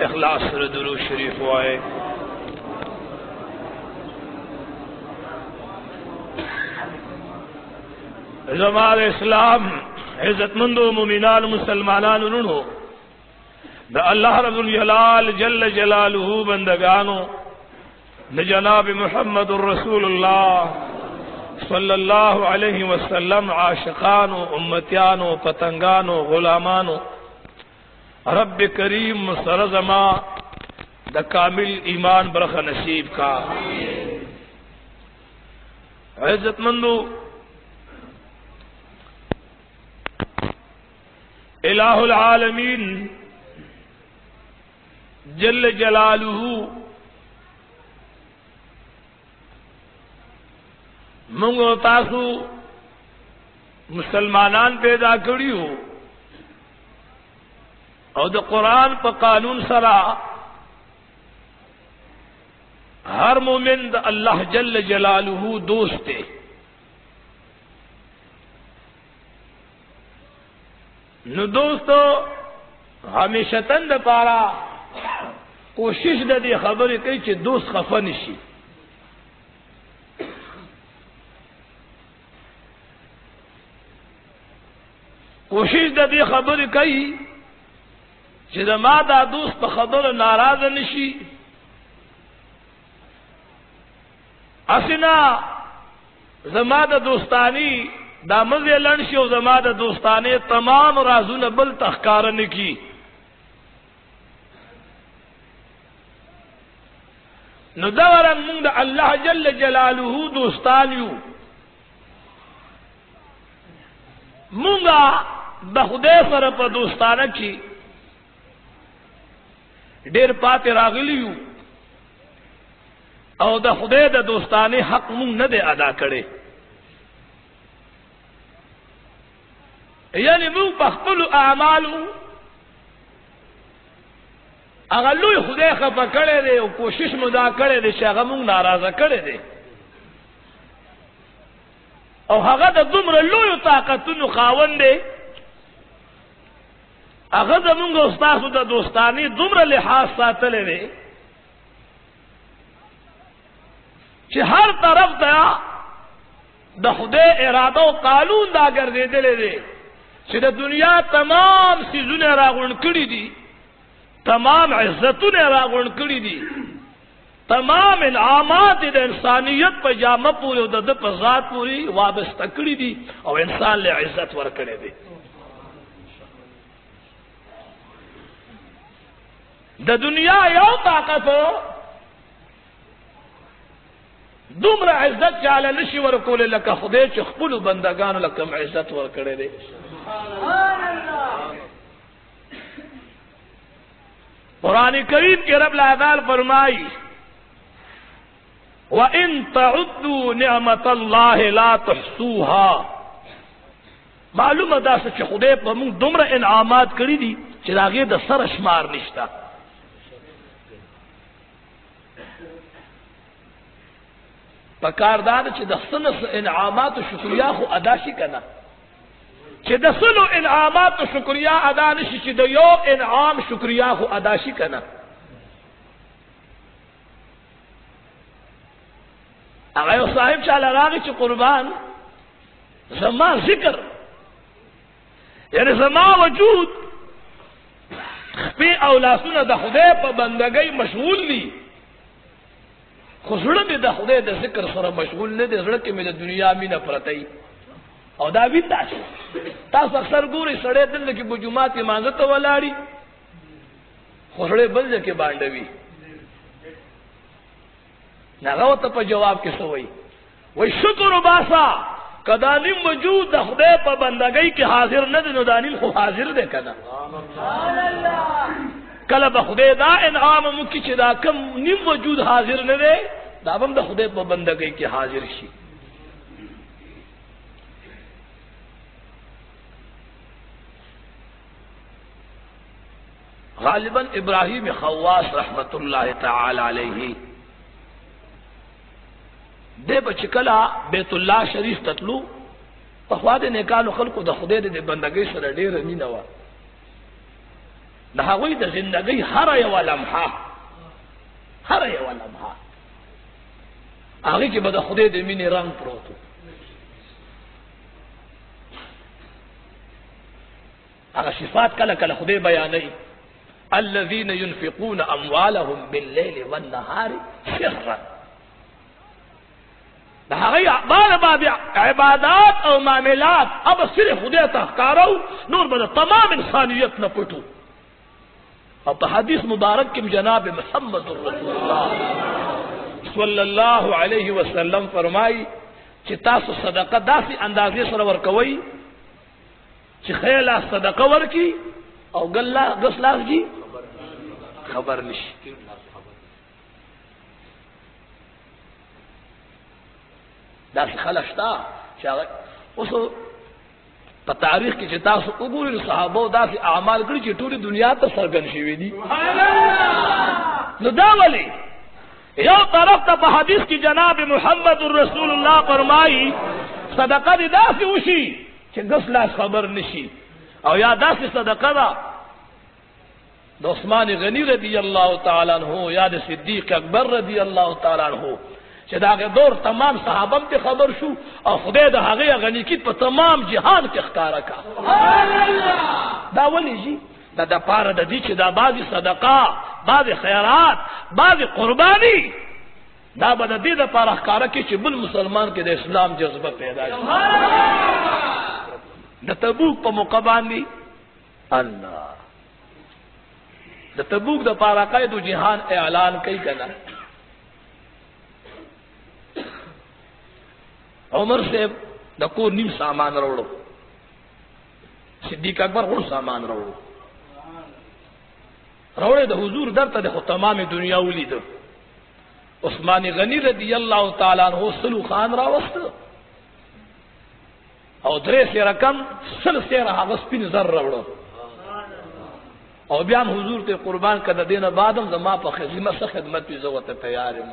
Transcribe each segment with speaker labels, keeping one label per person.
Speaker 1: اخلاص سره درود شریف وایي. زمال اسلام عزت مندو مومنان مسلمانان انہوں دا اللہ رب الجلال جل جلالہ بندگانو دا جناب محمد الرسول اللہ صلی اللہ علیہ وسلم عاشقانو امتیانو پتنگانو غلامانو رب کریم سرزما دا کامل ایمان برخ نصیب کا. عزت مندو الہ العالمین جل جلالہ منگو تاسو مسلمانان پیدا کری ہو اور دا قرآن پا قانون سرا ہر مومن دا اللہ جل جلالہ دوست ہے. نو دوستو ہمیشہ تند پارا کوشش دا دی خبری کئی چھ دوست خفا نشی. کوشش دا دی خبری کئی چھ دا ما دا دوست پا خبر ناراض نشی. اسنا زما دا دوستانی دا مزی لنشی و زما دا دوستانے تمام رازون بل تخکارن کی. نو دورن من دا اللہ جل جلالہ دوستانیو منگا دا خدے سر پا دوستانہ کی دیر پاتے راغلیو او دا خدے دا دوستانے حق منگ ندے ادا کرے. یعنی من پختلو اعمالو اغلوی خدای خفا کرے دے او کوشش مدا کرے دے شاگا من ناراضا کرے دے او حقا دا دمر لوی طاقتونو خاون دے اغا دا منگا استاسو دا دوستانی دمر لحاظ ساتلے دے چی ہر طرف دا خدای ارادہ و قانون دا گردے دلے دے چی دا دنیا تمام سیزون راغون کری دی، تمام عزتون راغون کری دی، تمام انعامات دا انسانیت پا جامع پوری و دا پا ذات پوری وابستہ کری دی او انسان لے عزت ور کرے دی. دا دنیا یو طاقت ہو دومره عزت چاله نشي ورکول لکه خدای چې خپل بندگانو لکه عزت ورکړي دي. قرآن کریم کے رب العزال فرمائی وَإِن تَعُدُّوا نِعْمَةَ اللَّهِ لَا تُحْصُوهَا. معلوم دا چې خدای په موږ دومره انعامات کړی دي چې هغه د سر شمار نشته. پکاردار چې د سنس انعامات و شکریہ خو ادا شي کنه، چې د سلو انعامات و شکریہ ادا نشي چې د یو انعام شکریہ خو ادا شي کنه. هغه صاحب چاله راغی چې قربان زما ذکر یعنی زما وجود خپې او لاسونه د خدای په بندګۍ مشغول دي، خو زړه مې د خدای د ذکر سره مشغول نه دی، زړه کې مې د دنیا مینه پرته ای. او دا وی تاسو اکثر ګورئ سړی دلته کې بجومات مانځه ته ولاړي خو سړی بل ځای کې باندوي. هغه ته په جواب کې څه وایي؟ وایي شکر وباسا کدا نیم وجود د خدای په بندګۍ کې حاضر نه دی نو دا نیم خو حاضر دی کنه. کله به خدای دا انعام مکی چې دا کم نیم وجود حاضر نه دی دا هم د خدای په بندګۍ کې حاضر شي. غالباً ابراہیم خواص رحمت اللہ تعالی علیہ دے بچکلا بیت اللہ شریف تطلو پخواد نکالو خلقو دا خدای دے بندگی سر دیر مینوا د هغوی د زندګۍ هر یوه لمحه هغې کې به د خدای د مینې رنګ پروت و. هغه صفات کله کله خدای بیانوي، الذين ينفقون اموالهم بالليل والنهار سرا. دا هغه بعض عبادات او معاملات اب صرف خدای ته ښکارو، نور به تمام انسانیت نه پټو. او په حدیث مبارک کې جناب محمد رسول الله صلی الله علیه وسلم فرمایي چې تاسو صدقه داسې اندازې سره ورکوئ چې خیله صدقه ورکی او ګس لاس جی خبر نشي. داسې خلک شته چې هغه اوس په تاریخ کې چې تاسو وګورئ صحابه داسې اعمال کړي چې ټولې دنیا ته څرګند شوي دي. نو دا ولې یو طرف ته په حدیث کې جناب محمد رسول الله فرمایي صدقه دې داسې وشي چې ګس لاس خبر نشي، او یا داسې صدقه ده د عثمان غنی رضی الله تعالی عنہ یا د صدیق اکبر رضی الله تعالی عنہ چې دا هغه دور تمام صحابه ته خبر شو او خدای د هغه غنیکیت په تمام جهان کې ښکارا کا. دا ولې جی دا د پاره د دې چې دا بعضی صدقه، بعضی خیرات، بعضی قربانی دا به د دې د پاره ښکارا کې چې بل مسلمان کې د اسلام جذبه پیدا شي. د تبوک په موقع باندې الله د تبوک د پاره قائد جهان اعلان کوي کنه. عمر صاحب د کور نیم سامان راوړو، صدیق اکبر ټول سامان راوړو د حضور درته د تمام دنیا ولید. عثمان غنی رضی الله تعالی عنہ سلو خان راوست او درې سره کم سل سره هغه سپین زر راوړو او بیا حضور ته قربان کړه. دینه بعدم زما په خدمت سره خدمت پی زوته تیار یم.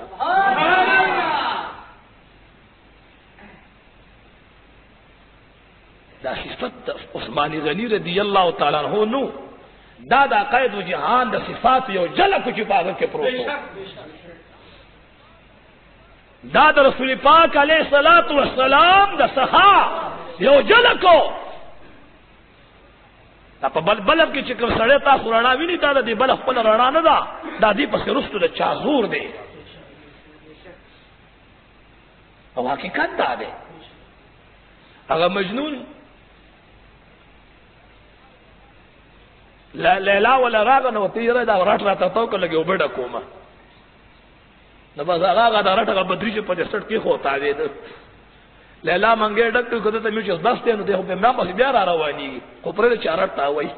Speaker 1: دا صفت عثمان غنی رضی الله تعالی عنہ نو دا دا قائد و جهان دا صفات یو جلک چې پاغه کې پروتو. دا د رسول پاک علیہ الصلوۃ والسلام دا سخا یو جلکو. دا په بلب کې چې کوم سړی تاسو رڼا ویني دا د بلب خپل رڼا نه ده، دا دې په رستو د چا زور دی او حقیقت دا دی. هغه مجنون لیلا ولا راغ نو تیرے دا رټ راته تو کو لګي وبډه کومه نو بس هغه دا رټه بدري چې په دې سټ کې هوتا دی. لیلا منګې ډکټ کو ته میچ بس ته نو ته په ما بس بیا را رواني خو پرې چارټ تا وایي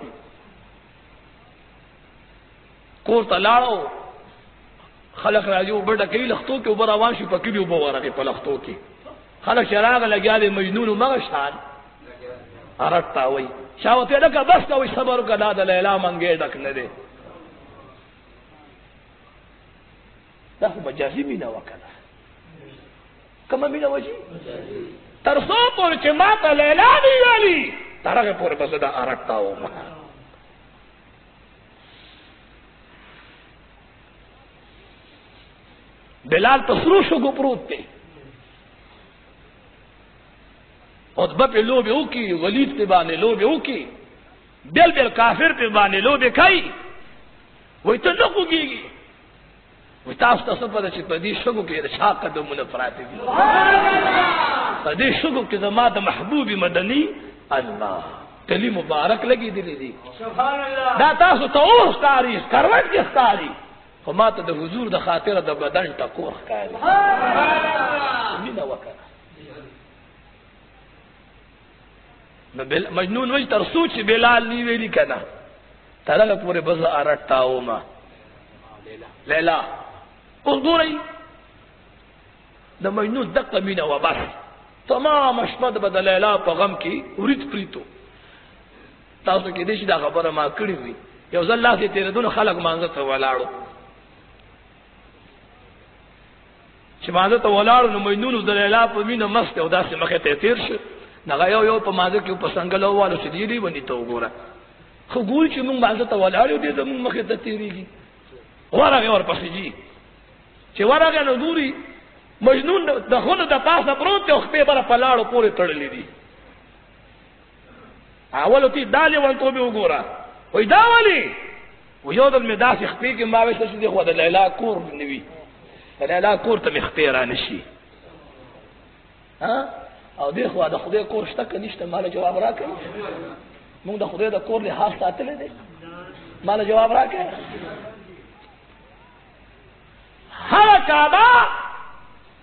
Speaker 1: کور ته لاړو خلق راځي وبډه کې لختو کې وبر روان شي پکې دی وبورغه په لختو کې خلق شراغ لګیا دی مجنون مغشان ارټا وایي شاوته لکه بس کوي صبر کړه د لیلا منګې ډک نه دی. دا خو مجازي مینه وکړه کومه مینه وځي تر څو پورې چې ما ته لیلا دی ویلي تر هغه پورې بس دا ارټا و. بلال پسرو شو پروت دی عتبہ پہ لوبے اوکی، ولید پہ بانے لوبے اوکی، بیل بیل کافر پہ بانے لوبے کھائی وہی تو نکو گی وہی تاس تصفر چی پدی شگو کی رشا قدمون فراتی دی پدی شگو کی زماد محبوب مدنی اللہ کلی مبارک لگی دلی دی دا تاسو تا اوہ کاری کروٹ کی کاری فما تا دا حضور دا خاطر دا بدن ٹکور کاری مینا وکر مجنون وجه تر سوچ بلال نی ویلی کنا ترغه پورے بز ارټاو ما لیلا انظري د مجنون دقه مینا و بس تمام شپد بدل لیلا په غم کې ورید پریتو. تاسو کې دې دا خبره ما کړی وی یو ځل الله دې تیر دون خلق مانځه ته ولاړو چې مانځه ته ولاړو نو مجنون د لیلا په مینا مست او داسې مخه ته تیر شو نغه یو په مازه کې په څنګه لوالو چې دی ونی ته وګوره خو ګول چې موږ باندې ته ولاړ یو دې زموږ مخې ته تېرېږي. ورغې ورپسې ځي چې ورغې نو ګوري مجنون د خونه د پاسه پروت دی او خپې بره په لاړو پورې تړلې دي. اولو تی دا لیونتوب یې وګوره وایي دا ولې و یو ځل مې داسې خپې کې ما ویسته چې دی خو د لیلا کور نه وي د لیلا کور ته مې خپې را نه شي او دی خو د خدای کور شته که نشته ماله جواب را کوي. موږ د خدای د کور لحاظ ساتلی دی ماله جواب را کوي. هغه کعبه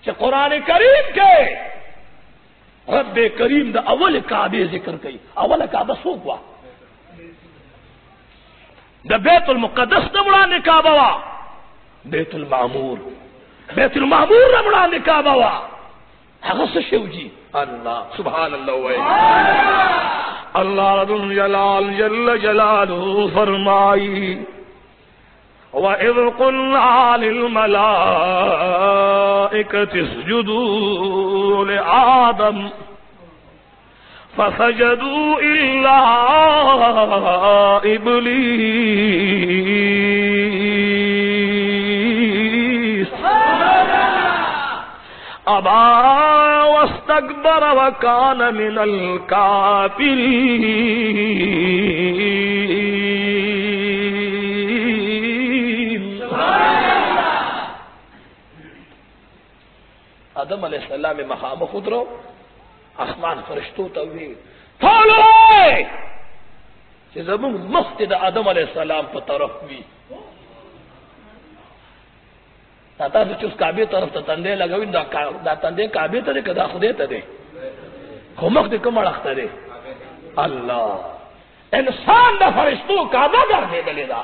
Speaker 1: چې قرآن کریم کې رب کریم د اول کعبه ذکر کوي. اوله کعبه څوک وه؟ د بیت المقدس نه وړاندې کعبه وه بیت المعمور. بیت المعمور نه وړاندې کعبه وه. هغه څه شی وجي؟ الله سبحان الله وایي. اللہ رب جلال جل جلالہ فرمائی وَإِذْ قُلْنَا لِلْمَلَائِكَةِ اسْجُدُوا لِآدَمَ فَسَجَدُوا إِلَّا إِبْلِيسَ أَبَى وَاسْتَكْبَرَ وَكَانَ مِنَ الْكَافِرِينَ. آدم علیہ السلام مقام خود رو آسمان فرشتوں توی ٹھولو چې زمون مخت د آدم علیہ السلام په طرف وی. تاسو چې کعبه طرف ته تندې لګوي دا تندې کعبه ته کدا خدای ته دی خو مخ دې کوم اړخ ته دی؟ الله. انسان د فرشتو کعبه ګرځېدلې ده.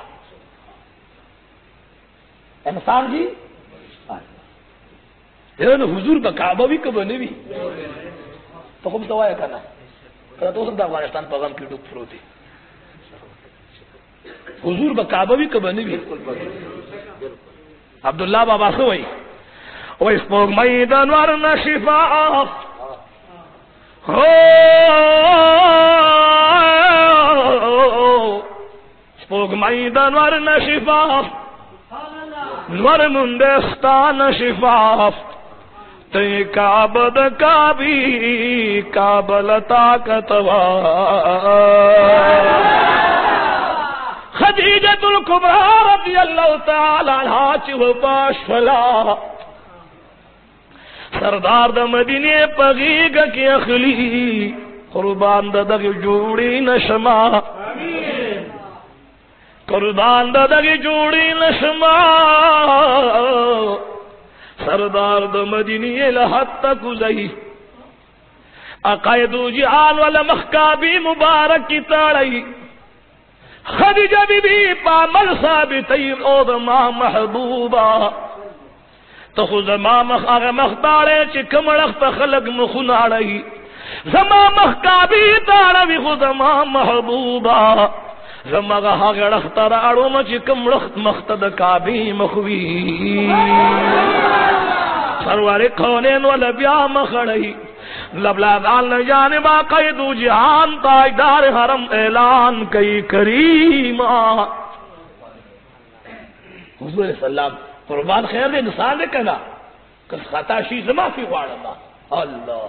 Speaker 1: انسان جی یعنی حضور په کعبه وی کبه نه وی ته کوم څه وایې کنه کله تاسو د افغانستان په غم کې ډوب پروت دي. حضور په کعبه وی کبه نه وی. عبداللہ بابا سوئی وی سپوگ میدن ورن شفاف سپوگ میدن ورن شفاف نور مندستان شفاف تی کعبد کعبی کعبل طاقتوا خدیجۃ الکبریٰ رضی اللہ تعالی عنہا چی و باشفلا سردار دا مدینے پغیگ کی اخلی قربان دا دغی جوڑی نشما قربان دا دغی جوڑی نشما سردار دا مدینے لحد تک زی اقائدو جعال والا مخکابی مبارک کی تاڑی خدیجہ بی بی پامل ثابتین او دما محبوبا تو خو زما مخ آغا مختارے چی کمڑخ تا خلق مخناڑی زما مخ کابی تاروی خو زما محبوبا زما آغا رخ تراڑو ما چی کمڑخ مختد کابی مخوی سروار کونین والا بیا مخڑی لبلادان جانبا قیدو جہان تاجدار حرم اعلان کئی کریما. حضور صلی اللہ علیہ وسلم قربان خیر دے انسان دے کنا کس خطا شیز معافی واردا اللہ.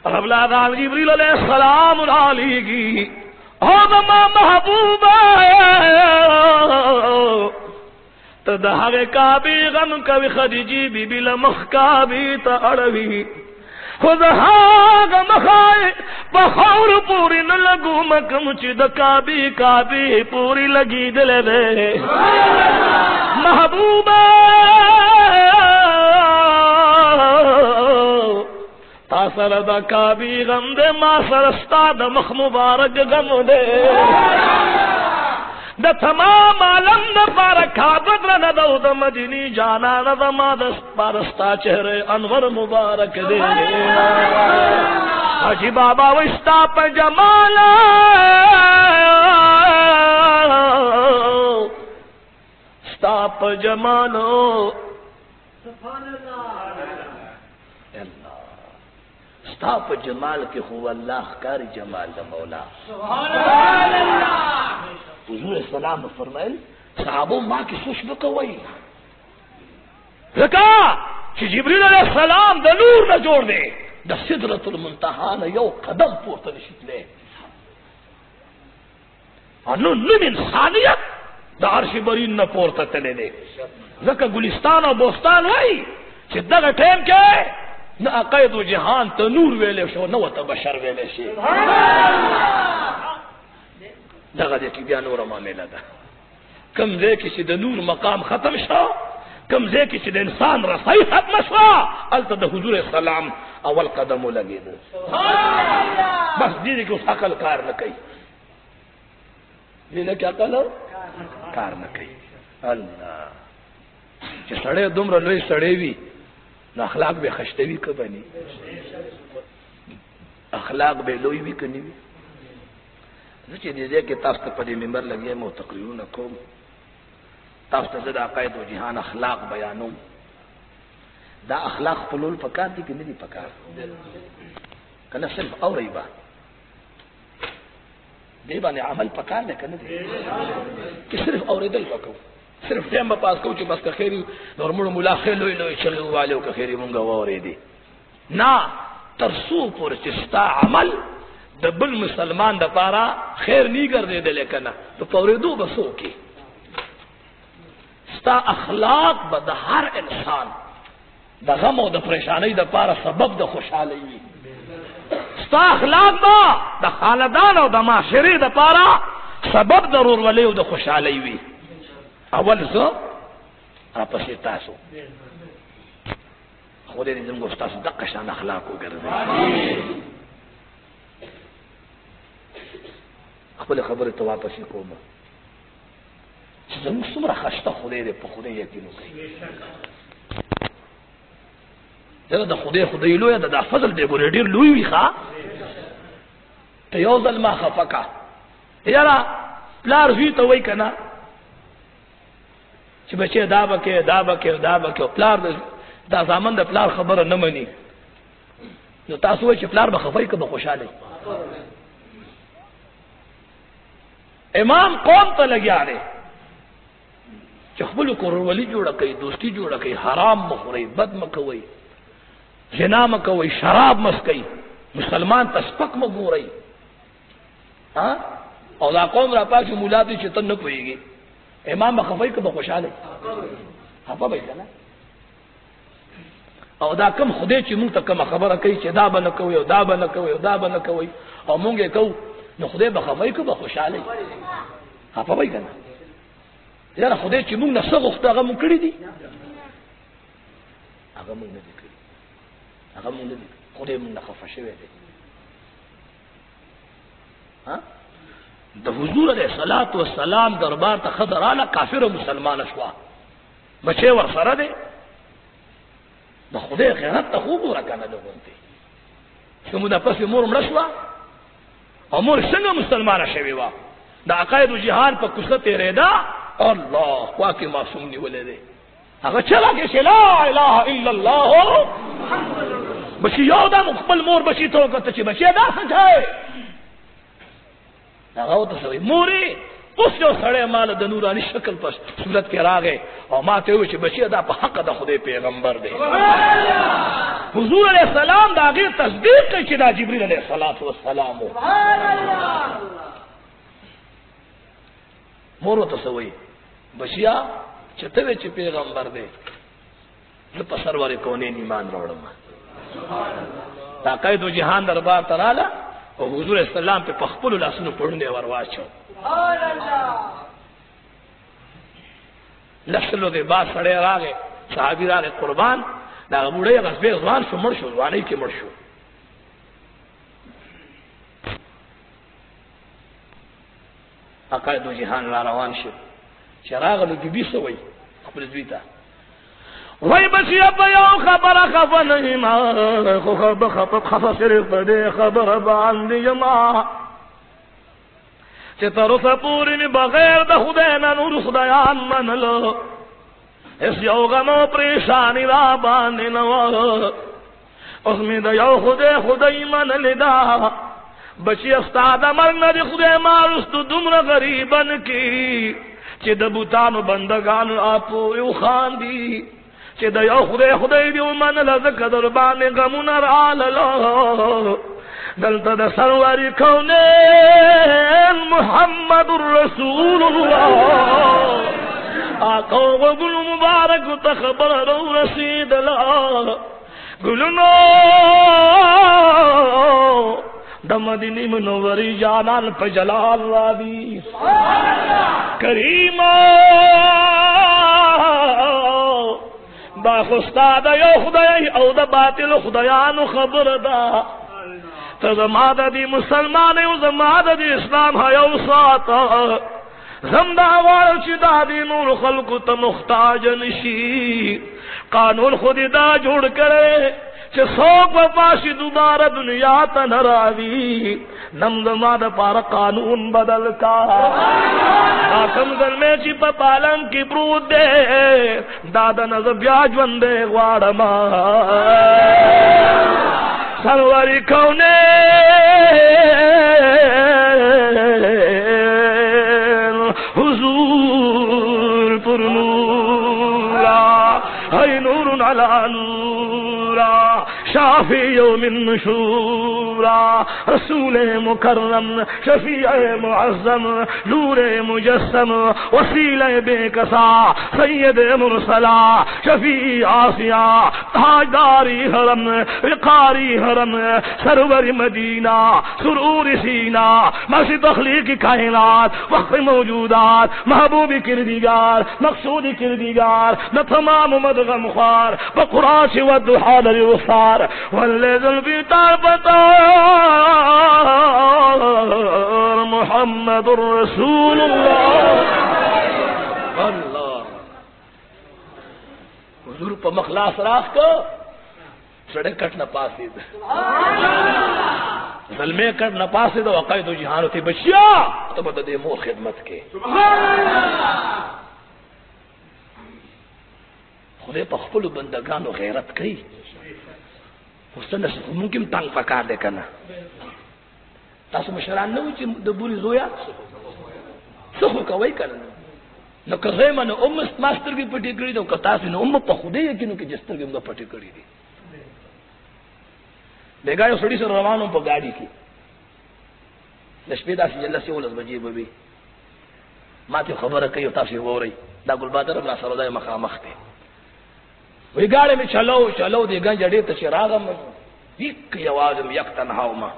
Speaker 1: لبلادان جبریل علیہ السلام علی کی اوزما محبوبہ تدہر کعبی غم کبھی خدیجی بی بی لمخ کعبی تا اڑوی خود ہاگ مخائی بخور پوری نلگو مکم چی دا کعبی کعبی پوری لگی دلے دے محبوبہ تا سر دا کعبی غم دے ما سرستا دا مخ مبارک غم دے دا تمام عالم دا پارا کعبت رنا دو دا مدینی جانا دا ما دا پارستا چہرے انور مبارک دے حجی بابا وستا پا جمالا ستا پا جمالو ستا په جمال کې خو الله ښکاري جمال د مولا.
Speaker 2: سبحان الله.
Speaker 1: حضور اسلام فرمایل صحابو ما کې سوچ وکوي ځکه چې جبريل عليه السلام د نور نه جوړ دی، د سدرۃ المنتهى نه یو قدم پورته نشي تللی. انو نن انسانیت د عرش برین نه پورته تللی دی. ځکه ګلستان او بوستان وای چې دغه ټیم کې نه عقاید و جهان ته نور ویلې شو، نه وته بشر ویلې شي. دغه دې کې بیا نور معاملې ده. کم ځای کې چې د نور مقام ختم شو، کم ځای کې چې د انسان رسای ختم شو، هلته د حضور السلام اول قدم ولګېده. بس دې کې اوس عقل کار نه کوي، دې کې عقل کار نه کوي. الله چې سړی دومره لوی سړی وي نو اخلاق به خشته وي که بني؟ اخلاق به لوی وي که نه وي؟ زه چې دې کې تاسو ته په دې منبر لګیم او تقریرونه کوم، تاسو ته زه د عقاید و جهان اخلاق بیانوم. دا اخلاق خپلول پکار دي که نه دي پکار؟ که نه صرف اورئ به دې باندې عمل پکار دی که نه دی؟ که صرف اورېدل به کوو، صرف ټایم به پاس کوو چې بس که خیر نورمړو ملا خیر لوی لوی چغې ووالې او که خیر مونږ واورېدې. نه، تر څو پورې چې ستا عمل د بل مسلمان دپاره خیر نی ګرځېدلی که نه نو په اورېدو به څه وکړي؟ ستا اخلاق به د هر انسان د غم او د پریشانۍ دپاره سبب د خوشحالۍ وي. ستا اخلاق به د خاندان او د معاشرې دپاره سبب د ورورولۍ او د خوشحالۍ وي. اول زه راپسې تاسو، خدای دې زموږ ستاسو دقه شان اخلاق وګرځوي. خپل خبرې ته واپسې کوم چې زموږ څومره خشته خدای دې په خدای یقین وکړي. دا د خدای لوی ده، دا فضل دی ګورې ډېر لوی وي. ښه ته یو ځل ما خفه کا یاره پلار زوی ته وایي که نه چې بچې دا به کې دا به کې دا به کې، پلار دا زامن د پلار خبره نه مني، نو تاسو وایئ چې پلار به خفه وي که به خوشحاله؟ امام قوم ته لګیا دی چې خپلو کورولي جوړه کوي، دوستي جوړه کوي، حرام مه خورئ، بد مه کوئ، زنا مه کوئ، شراب مه څکئ، مسلمان ته سپک مه ګورئ. او دا قوم را پاسې مولا دی چې ته نه پوهېږي، امام به خفه وي که به خوشحاله؟ خفه به وي که نه؟ او دا کم خدای چې مونږ ته کومه خبره کوي چې دا به نه کوئ او دا به نه کوئ او دا به نه کوئ او مونږ یې کوو، نو خدای به خفه وي که به خوشحاله وي؟ خفه وي که نه؟ یاره خدای چې مونږ نه څه غوښته هغه مونږ کړي دي؟ هغه مونږ نه دي کړي، هغه مونږ نه دي کړي. خدای مونږ نه خفه شوی دی. د حضور علیه الصلاۃ والسلام دربار ته ښځه راله، کافره مسلمانه شوه، بچی ورسره دی. د خدای خیانت ته خو ګوره که نه لغونتې چې موده پسې مور مړه شوه او مور څنګه مسلمانه شوې وه، د عقاید و جهان په کوڅه تېرېده، الله پاکې معصوم نیولی دی. هغه چغه کې چې لا اله الا الله، بچي یو دم خپل مور بچي ته وکته چې بچي دا څه دی؟ هغه ورته څه وایي مورې اوس یو سړی ماله د نوراني شکل په صورت کې راغی او ما ته وویل چې بچي دا په حق د خدای پیغمبر دی. حضور علیه السلام د هغې تصدیق کوي چې دا جبریل علیه السلام و. مور ورته څه وایي بچیا چې ته وایې چې پیغمبر دی، زه په سرور کونین ایمان راوړم. د عقاید و جهان دربار ته راله او حضور اسلام په خپلو لاسونو پړونی ور واچو. لسلو دې بعد سړی راغی، صحابي راغی قربان، د هغه بوډۍ غصبې ځوان شو، مړ شو، ځوانۍ کې مړ شو. عقاید و جهان را روان شو چې راغلو بیبي څه وایي خپل زوی ته، وای بچیا په یو خبره خفه نه یم، خو خفه صرف په دې خبره باندې یم چې تر اوسه پورې مې بغیر د خدای نه نور خدایان منلو، هېڅ یو غم او پریشاني را باندې نه وه. اس میں دا یو خدای من لدا بچی استاد مرگ نہ دی خدای مارست دمر غریبن کی چی دا بوتانو بندگان آپو یو خاندی چی دا یو خدای دیو من لذک دربان غمون راللو دلتا دا سروری کونین محمد الرسول اللہ آقا و گل مبارک تخبر رو رسید اللہ گلنو دا مدینی منوری جانان پہ جلال رابی کریمہ دا خستا دا یو خدای او دا باطل خدایانو خبر دا تا زمادہ دی مسلمان یو زمادہ دی اسلام ہے یو ساتا زمدہ وارو چی دا دی نور خلقو تا مختاج نشی قانون خودی دا جوڑ کرے چھ سوک وپاشی دوبارہ دنیا تا نراوی نم زمادہ پارا قانون بدل کا آکم ذل میں چی پا پالنگ کی پرود دے دادا نظر بیاج وندے غوارما سروری کونین حضور پر نورا ہے نور علی نورا شافی یوم نشورا رسول مکرم شفیع معظم نور مجسم وسیلہ بے کسا سید مرسلا شفیع آسیہ تاجداری حرم وقاری حرم سرور مدینہ سرور سینہ مسجد تخلیق کائنات وقف موجودات محبوب کردگار مقصود کردگار نہ تمام مدغم خوار بقراش والدحال الوصار واللیل البیتار بطار محمد رسول اللہ حضور پا مخلاص راہ کو سڑے کٹ نہ پاسی ظلمے کٹ نہ پاسی دو عقائد و جہانو تھی بچیا تو مدد مور خدمت کے خدای پا خپلو بندگانو غیرت کئی حسن ممکن تنگ پکار دے کنا تاسو مشران نو چی دبوری زویا سخو کوئی کنا نو کغیمہ نو ماستر کی پٹی کری دو کتاسی نو پا خودی یکنو کی جستر کی پٹی کری دی بیگایو سڑی سے روانوں پا گاڑی کی نشپیدہ سی جلہ سی اولس بجی ببی ماتی خبر کئی تاسی ہو رہی دا گل بادر ابنا سرودہ مخامخ تے وی گاڑی میں چلو دی گنج اڑی تا چراغم یک یوازم یک تنہاو ما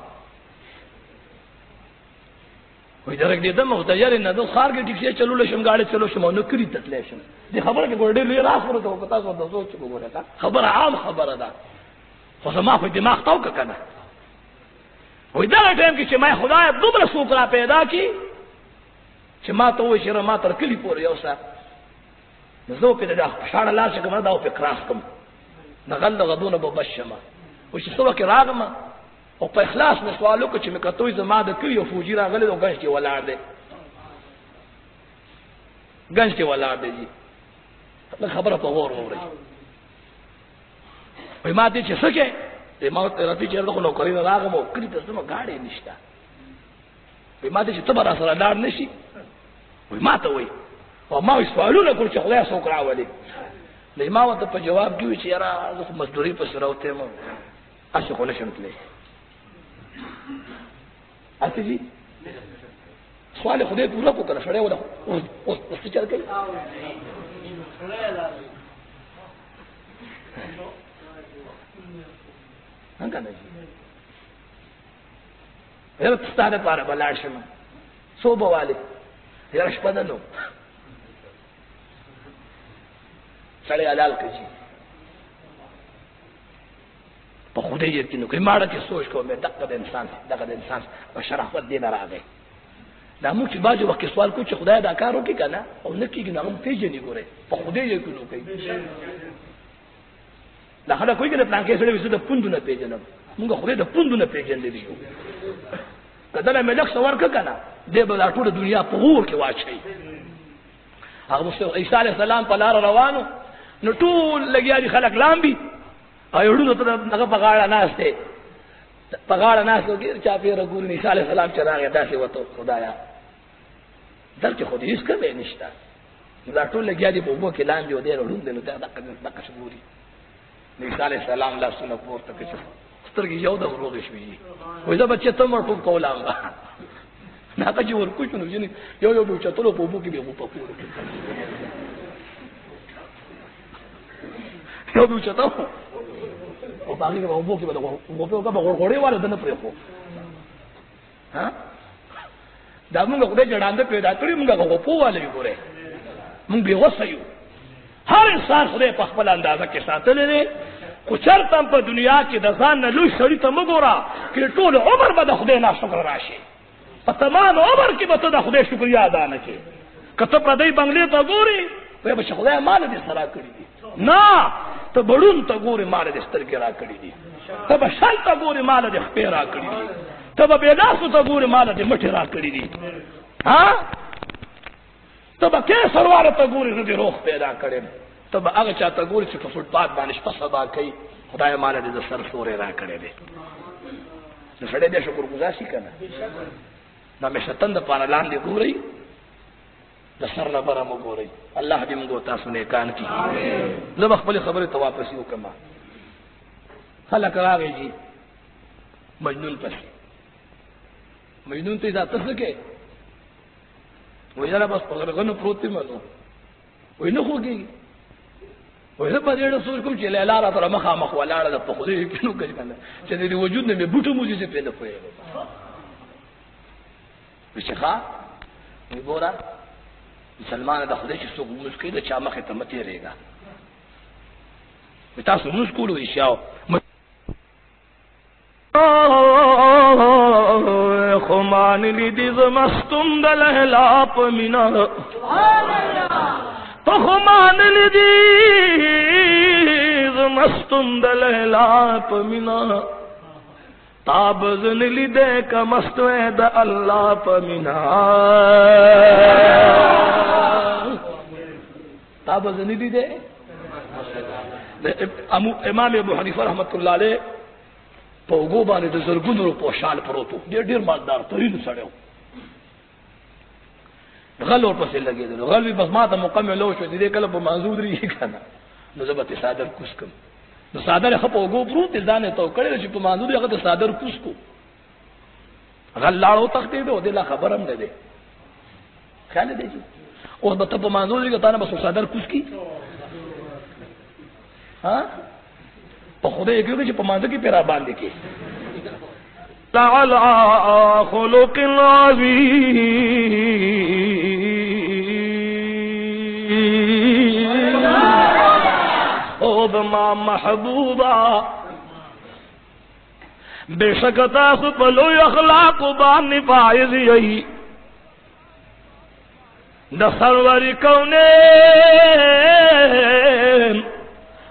Speaker 1: وی درک دیدم مختجر ندو خار کے ٹکسی چلو لشم گاڑی چلو شما نکری تتلیشم دی خبر کے گوڑی لوی راس کرو تو پتا سو دو چکو گوڑی کا خبر عام خبر دا فسما کوئی دماغ تاو کا کنا وی در ٹائم کی چمائے خدا دوبر سوکرا پیدا کی چما تو وہ شیر ما تر کلی پور یوسا نزو پہ دا شاڑ لار شکم دا پہ کراس کم نغل غدون بو بشما وش سو کہ راغما او پہ اخلاص میں سوالو کو چمے کتوی زما د کیو فوجی را غل دو گنج کی ولار دے گنج کی ولار دے جی خبر تو غور ہو رہی وی ما تی چھ سکے ما راتی چھ نو کری راغما کلی تسما گاڑی نشتا وی ما تی چھ تبر اثر لار نشی وی ما تو وی او ما سوالو نہ کول چھ خدای سوکرا ولی نہیں ما وت په جواب دیوی چې یاره زه مزدوری په سراوته مو اشه کوله شمتله اته جی سوال خدای پورا کو کړه سره ولا اوس څه چل کوي څنګه نه جی یو ستاره پاره بلاړ شم صوبه والے یاره شپدنو سڑے علال کجی پا خودی یقینو کہ مارا کی سوچ کو میں دقت انسان شرافت دینا را گئے نامو چی باجو وقت سوال کو چی خدای دا کارو کی کنا او نکی گی نامو پیجنی گو رہے پا خودی یقینو کئی لخدا کوئی کنا پلان کیسے ویسو دا پندو نا پیجنم مونگا خدای دا پندو نا پیجن دے دیو کدنا ملک سوار کنا دے بلا طول دنیا پا غور کے واچھئی اگر عیسیٰ علیہ السلام پا لار روانو نو ټول لګیا دي خلک لامبي ایړو ته دغه پغاړه ناشته پغاړه ناشته کې چا پیر رسول عیسی علیه السلام چراغه داسې وته خدایا درته خو دې هیڅ کمه نشته دا ټول لګیا دي په وګو کې لاندې ودې وروم دې نو دا دغه شګوري عیسی علیه السلام لا سونه پورته کې سترګې یو د وروغ شوې وې دا بچی ته مرټو کولا نه تا چې ورکو شنو ځنی یو به چتلو په وګو کې به په پورو یو به چتاو او باندې به وګو کې به وګو کې به غوړې والے دنه پرې خو ها دا موږ خدای جوړاند پیدا کړی موږ هغه په والے ګوره موږ به وسایو هر انسان خدای په خپل اندازه کې ساتل لري خو چرته په دنیا کې د ځان نه لوی سړی ته مګورا چې ټول عمر به د خدای نه شکر راشي په تمام عمر کې به ته د خدای شکریا ادا نه کې کته په دې بنگلې ته ګوري وای به خدای مال دې سره کړی دي نه ته بړون ته ګوري مال دې سترګې را کړی دي ته به شال ته ګوري مال دې خپې را کړی دي ته به بيداسو ته ګوري مال دې مټه را کړی دي ها ته به کې سروار ته ګوري نو دې روح پیدا کړي ته به هغه چاته ګوري چې په فوټ پات باندې په سبا کوي خدای مال دې سر سورې را کړی دي نو سړی دې شکر گزار شي کنه نو مې شتند په لاندې ګوري د سر نه بره مو ګوري الله دې موږ تاسو نه کان کی زه خپل خبره ته واپس یو کما خلک راغی جی مجنون پس مجنون ته ذات څه کې وای دا بس په غرغنو پروت مانو وای نه خوږي وای زه په دې ډول سوچ کوم چې لیلا را تر مخه مخ ولاړه د په خوده کې نو کوي کنه چې دې وجود نه بوټو موږي چې پیدا کوي بشخا وی ګورا مسلمان د خدای چې څوک مسکې د چا مخه ته متي رېګا تاسو موږ کولو ایشاو خمان لیدی زمستم دل احلاپ منا تو خمان لیدی زمستم دل احلاپ منا تابزن لیدے کا مستوے دا اللہ پمنا تابزن لیدے امام ابو حنیفہ رحمت اللہ علیہ په وګو باندې د زرګونو په شال پروتو ډېر مالدار ترين سړیو غل ور پسې لګېدل غل به بس ما ته مکمل لو شو دې کله په منظور لري کنه نو زبته صادر کوس کوم نو صادر خپ وګو پروت ځانه تو کړي چې په منظور هغه ته صادر کوس کو غل لاړو تختې دو دې لا خبرم نه ده خیال دې چې او به ته په منظور لري ته نه بس صادر کوس کی ها په خدای کې چې په مانځ کې پیرا باندې کې تعالی خلق العظیم او بما محبوبا بے شک تاسو په لوی اخلاق باندې فائز یی د سرور کونین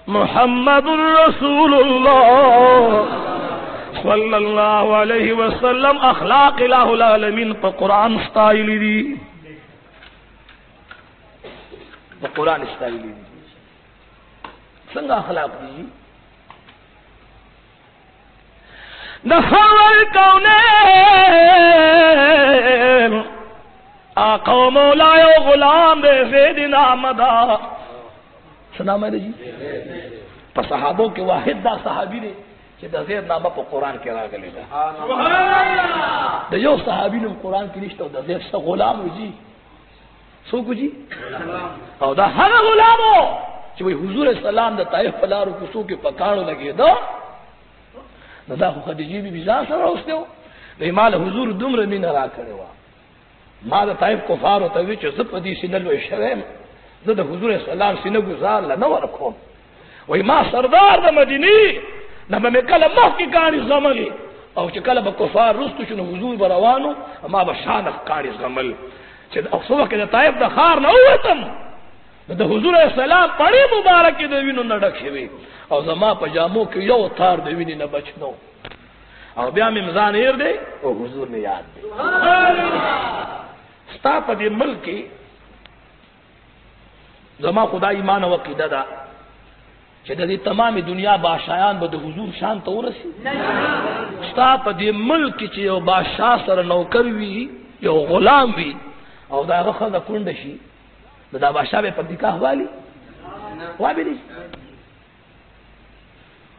Speaker 1: محمد رسول اللہ صلی اللہ علیہ وسلم اخلاق الہ العالمین پا قرآن استائلی دی پا قرآن استائلی دی سنگا اخلاق دی نصر الکونین آقا و مولا و غلام دے زیدنا مدا سنا میں جی پر صحابوں کے واحد دا صحابی نے کہ دا زید نامہ پا قرآن کے راگلے دا دا یو صحابی نے قرآن کی نشتا دا زید سا غلام ہو جی سو کو جی او دا ہر غلام ہو کہ وہی حضور السلام دا طائف پلارو کسو کے پکانو لگے دا دا خو خدیجی بی بیزان سر روستے ہو دا مال حضور دمر مین را کرے ہوا ما دا طائف کفارو تاوی چو زب دی سنلو اشرم زد حضور السلام سینه گزار لنور کوم وای ما سردار د مدینی نبه مې کله مخکې کاڼي زملي او چې کله به کفار رستو شنو حضور بروانو ما به شانخ کاڼي زمل چې اوسو کې د طائف د خار نه وتم د حضور السلام پړې مبارک د وینو نډک شوی او زما په جامو کې یو تار د وینې نه بچنو او بیا مې مزان هیر دی او حضور نه یاد دی ستا په دې ملک زما خدا ایمان و عقیده دا چې د دې تمامي دنیا بادشاہان به د حضور شان ته ورسي. ستا په دې ملک کې چې یو بادشاہ سره نوکر وي، یو غلام وي، او دا هغه ښځه کونډه شي، نو دا بادشاہ به په نکاح والی وابه دي.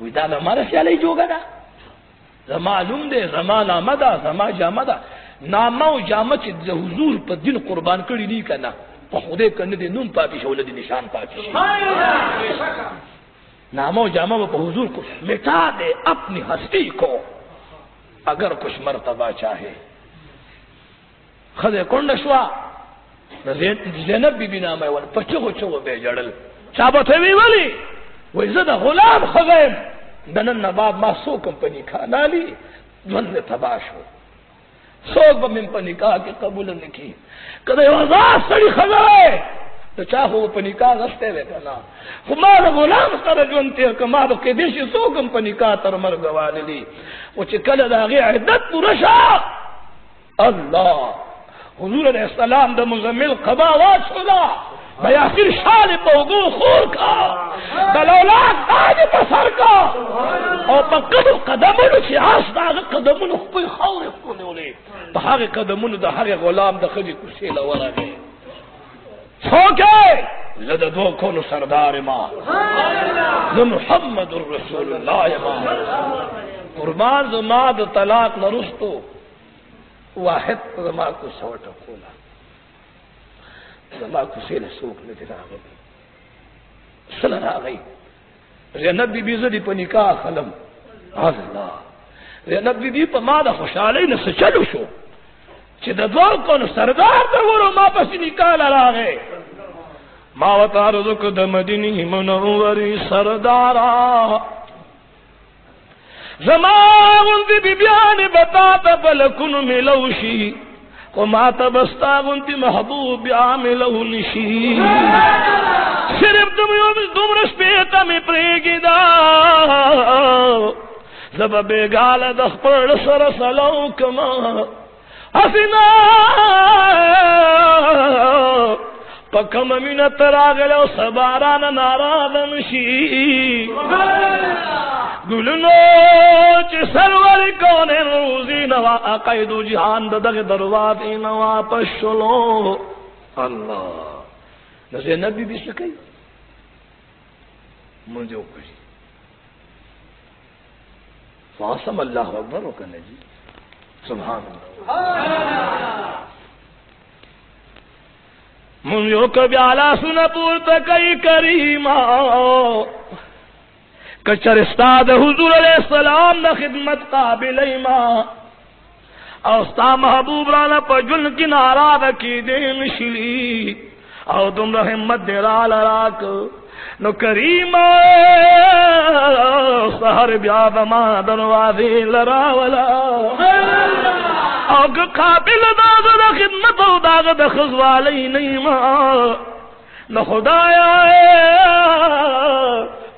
Speaker 1: وی دا ہمارا سیالی جوگا دا زما علم دے، زما نامہ دا، زما جامہ دا. نامہ و جامہ چی دا حضور پا دن قربان کری نہیں کنا، پا خودے کرنے دے نم پاتی شو، لدی نشان پاتی شو. نامہ و جامہ پا حضور کو مٹا دے اپنی ہستی کو اگر کچھ مرتبہ چاہے. خدے کنڈ شوا زینب بی بی نامہ والا پچھو چو بے جڑل چابت ہوئی والی وہ عزت غلام خغیم دنن نباب ما سو کمپنی کھانا لی جوند تباش ہو سوک بمین پا نکاح کی قبول نکی کدے وزاد سڑی خغائے تو چاہو پا نکاح غستے وے کنا خمار غلام سر جونتے کمارو کے دیشی سو کمپنی کا تر مرگوانی لی وہ چکل داغی عدت پورشا اللہ حضور علیہ السلام دا مزمل قباوات شدا بیاسر شال پوگو خور کا دلولات تاج پسر کا اور پا قدمونو چی آس دا آگا قدمونو خپوی خور خونه ولی پا حق قدمونو دا حق غلام دا خجی کسیل ورا گئے چھوکے لددو کونو سردار ما محمد الرسول اللہ ما قربان زماد طلاق نرستو واحد زما کو سوٹا کھولا زما کو سیل سوک ندی راغی سل راغی زینب بی بی زدی پا نکاح خلم اللہ زینب بی بی پا ما دا خوشحالی نس چلو شو چی دا دو کن سردار دا ورو ما پسی نکاح لراغی ما وطاردک دا مدینی منوری سردارا زمان دی بی بیان بتا تا بلکن ملوشی کو ماتا بستاغن تی محبوب بیا ملونشی صرف تم رش پیتا میں پریگی دا زبا بیگال دخ پر سر سلو کما حسنا پکم منت راغلو سبارانا نارادمشی گلنو چی سرور کونے روزی نوا عقیدو جہان ددغ دروازی نوا پشلو اللہ نزی نبی بھی سکی منجھو کشی فاسم اللہ اکبر وکنے جی سبحان اللہ منجھو کبھی آلہ سنا پورتا کئی کریمہ کچر استاد حضور علیہ السلام دا خدمت قابل ایما او ستا محبوب رانا پا جن کی نارا کی دین شلی او تم رحمت دیرال راک نو کریم سہر بیاد ما دروازی لراولا او قابل داغ دا خدمت او داغ دا خزوالی نیما نو خدایا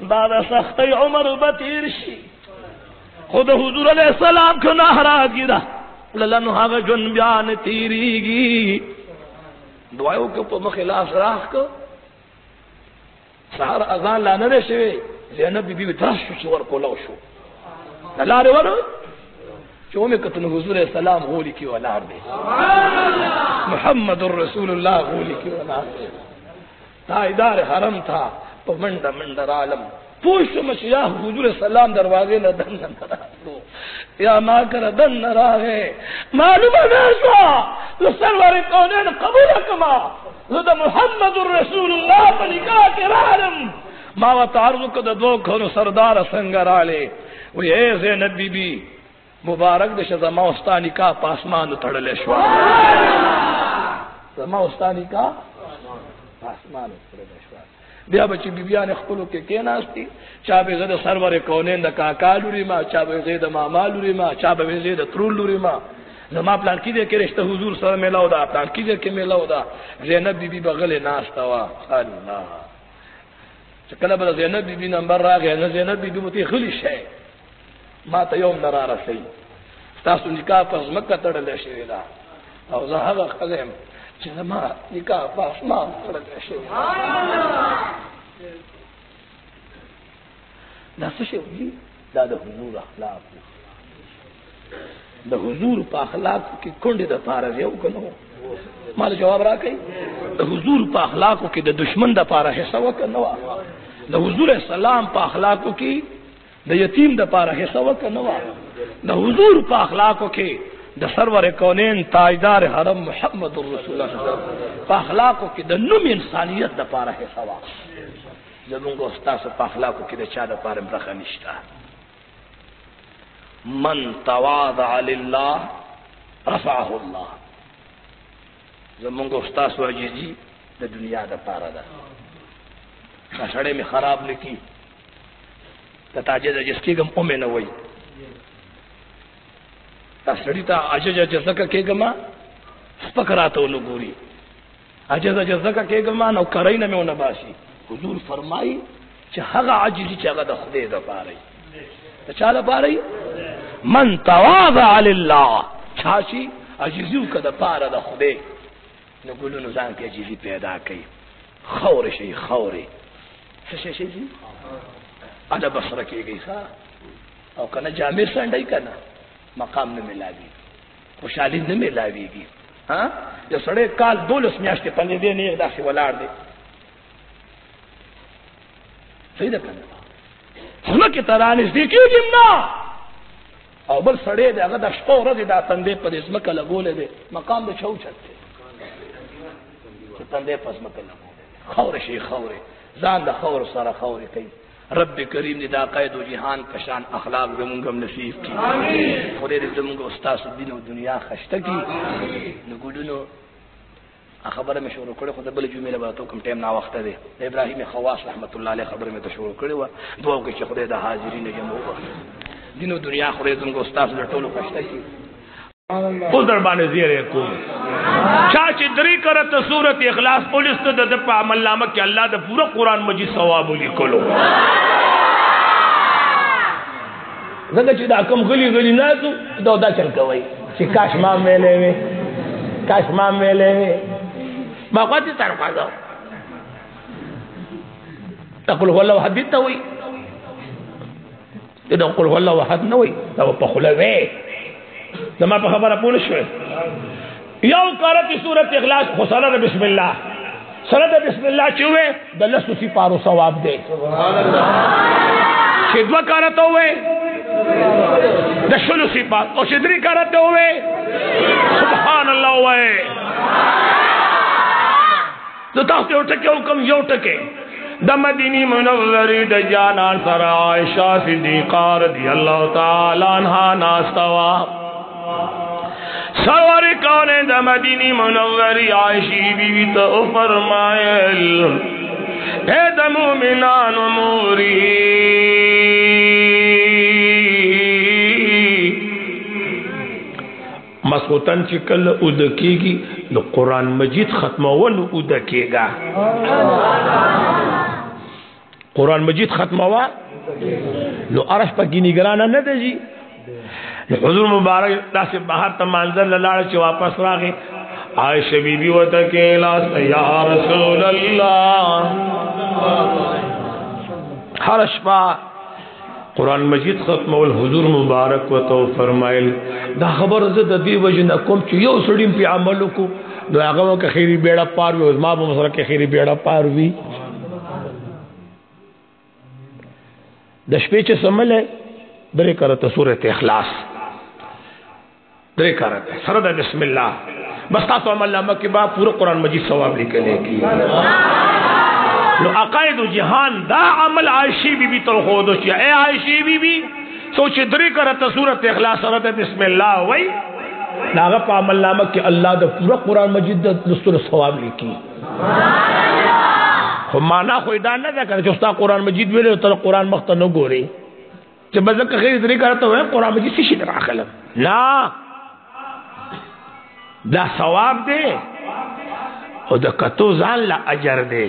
Speaker 1: بعد سخت عمر بتیرشی خود حضور علیہ السلام کو نہرا گرا للنو آگا جن بیان تیریگی دعائیو کے پا مخلاص راہ کو سہر ازان لاننے شوئے زینب بی بی ترشو چور کو لو شو نلارے ورو چومے کتن حضور علیہ السلام غولی کی ولار دے محمد الرسول اللہ غولی کی ولار دے تائیدار حرم تھا منڈا منڈر عالم پوشت مشیاہ حضور السلام دروازے نہ دن نہ رہا یا ماں کر دن نہ رہا ہے معلوم ہے سرور کونین قبول کما لدى محمد الرسول اللہ پنکاہ کے رالم ما و تعرض کو دو کھونو سردار سنگر آلے وی اے زینب بی بی مبارک دے زما استانی کا پاسمان تڑلے شوا زما استانی کا پاسمان تڑلے شوا بیا بچی بیبیان خپلو کے کیناستی چابے زید سرور کونین دا کاکالوری ما چابے زید مامالوری ما چابے زید ترولوری ما زما پلان کی دے کے رشتہ حضور سر ملاو دا پلان کی دے کے ملاو دا زینب بی بی بغل ناستا وا اللہ چکلہ بدا زینب بی بی نمبر را گیا نا زینب بی بی متی خلش ہے ما تا یوم نرارا سی تاسو نکاح پس مکہ تڑلے شویدہ او زہاگا خزیم چیز ما نکاح پاس ما تڑلے شویدہ دا څه شی دی؟ دا د حضور اخلاق د حضور په اخلاق کې کونډې د پاره یو کنو. مال جواب راکړي. د حضور په اخلاقو کې د دشمن د پاره حصہ وکنو. د حضور اسلام په اخلاقو کې د یتیم د پاره حصہ وکنو. د حضور په اخلاقو کې د سرور کونین تاجدار حرم محمد رسول الله په اخلاقو کې د نوم انسانیت د پاره حصہ وا. زمونږ استاد په اخلاقو کې د چا د پاره برخه نشته. من تواضع لله رفعه الله. زمونږ استاد عاجزي د دنیا د پاره ده. سړی می خراب لکی ته تاجد جس کېږم او مې نه وای. تا سړی ته عجز جزکه کېږم سپک راته ونه ګوري. عجز جزکه کېږم نو کرای نه مې ونه باسي. حضور فرمایي چې هغه عاجزي چې هغه د خدای د پاره وي. ته چا د پاره وي؟ من تواضع لله. چاشي عاجزي وکړه د پاره د خدای نو ګلونو ځان کې عاجزي پیدا کوي. خور شي خوري څه شي شي ادا بسره کېږي ښا او کنه جامع سنډای کنه مقام نه ملاوي خوشالي نه ملاويږي. ها د سړی کال 12 میاشتې پنځه دی نه داسې ولاړ دی. صحیح ده کنه څنګه کې ترانه دې کېږي نه او بل سړی دی هغه د شپه ورځې دا تندې په دې ځمکه لګولې دی مقام د چوچت دی چې تندې په ځمکه لګولې خور شي خوري ځان د خور سره خوري کوي. رب کریم دې دا قید و جهان پشان اخلاق زمونږ نصیب کړي. آمین. خدای دې زمونږ استاد دین او دنیا خشته کړي. نو ګډونو خبره مې شروع کړې خو د بل جمعې له وخت کوم ټیم نا وخت دی. ابراهیم خواص رحمت الله علیه خبره مې ته شروع کړې و. دعا وکړئ چې خدای د حاضرین جمع وکړي. دین او دنیا خدای زمونږ استاد له ټولو خشته کړي. او در باندې زیره کوم چا چې درې کرته سورۃ اخلاص پولیس ته د په عمل نامه کې الله د پورا قران مجید ثواب لیکلو. زګه چې دا کم غلی غلی نازو دا چل کوي چې کاش ما ملې وي کاش ما ملې وي ما قد تر قاضو تقول هو الله حدیث ته وي دا قول هو الله واحد نه وي دا په خلوي زما په خبره پوه شوي. یو قرات سورۃ اخلاص خو سره بسم الله سره بسم الله چې وې د لسو سی پارو ثواب دی. سبحان الله. چې دوه قرات وې د شلو سی پار او چې درې قرات وې سبحان الله وې. زه تاسو یو ټکی حکم یو ټکی د مدینی منوری د جانان سره عائشہ صدیقہ رضی اللہ تعالی عنہا ناستوا سرور کون د مدینی منوری عائشی بیوی تو فرمائل اے د مومنان موری مسخوتن چکل ادکیگی نو قرآن مجید ختمون ادکیگا. قرآن مجید ختموا نو عرش پا گینی گرانا نہ دے جی. حضور مبارک داسے باہر تا منظر للاڑ چی واپس راگے عائشہ بی بی وتکیلا یا رسول اللہ حرش پا قرآن مجید ختم والحضور مبارک و تو فرمائل دا خبر زد دی وجہ کوم چې یو سړیم په عملو کو نو هغه که خیری بیڑا پار وي ما به مسره کې خیری بیڑا پار وي. د شپې چې سمله درې کرته سورۃ اخلاص درې کرته سره د بسم الله بس تاسو عمل نامه کې با پورا قرآن مجید ثواب لیکلې کی. نو عقائد جہان دا عمل عائشی بی بی تو خودو چیا اے عائشی بی بی سوچ درې کرته سورۃ اخلاص سره د بسم الله وای ناغه په عمل نامه کې الله د پورا قرآن مجید د لستو ثواب لیکي. خو معنا خو دا نه ده چې استاد قرآن مجید ویل ته قرآن مخ ته نه ګوري چې بزکه غیر درې کرته وای قرآن مجید څه شي راخله لا دا ثواب دی او د کتو ځان لا اجر دی.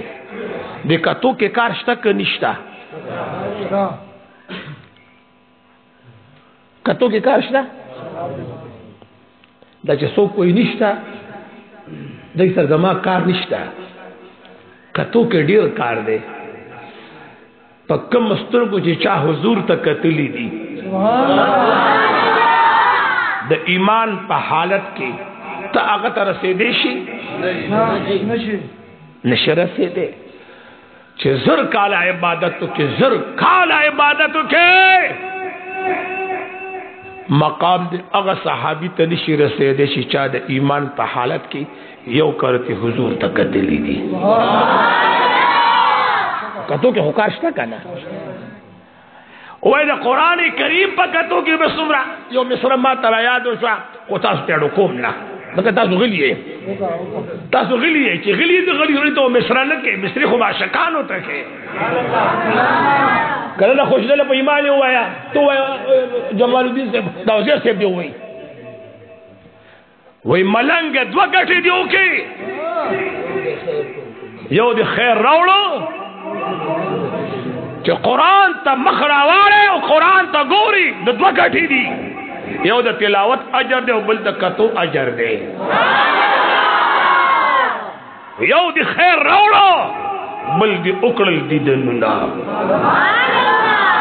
Speaker 1: د کتو کې کار شته که نشته کتو کې کار شته دا چې څوک کوئی نشته دای سره زما کار نشته کتو کې ډیر کار دی. پکم سترګو چې چا حضور ته کتلی دي د ایمان په حالت کې ته هغه ته رسېدی شي نشي رسېدی چې زر کال عبادت وکړې زر کال عبادت وکړې مقام د هغه صحابي ته نشي رسېدی چې چا د ایمان په حالت کې یو کرتی حضور ته کتلی دي کتو کې حکار شته کنه وای د قران کریم په کتو کې به څومره یو مصر ما ته یاد وشو او تاسو ته کوم نه دغه تاسو غلی چې غلی د غلی ته مصر نه کې مصری خو عاشقانو ته کې کله د خوشدل په ایمان وایا تو جمال الدین صاحب دا وزیر صاحب دی وای ملنګ دوه غټي دیو کې یو د خیر راوړو چې قرآن ته مخ راواړی او قرآن ته ګوري د دوه ګټې دي یو د تلاوت اجر دی او بل د کتو اجر دی یو د خیر راوړو بل د وکړل دیدنونه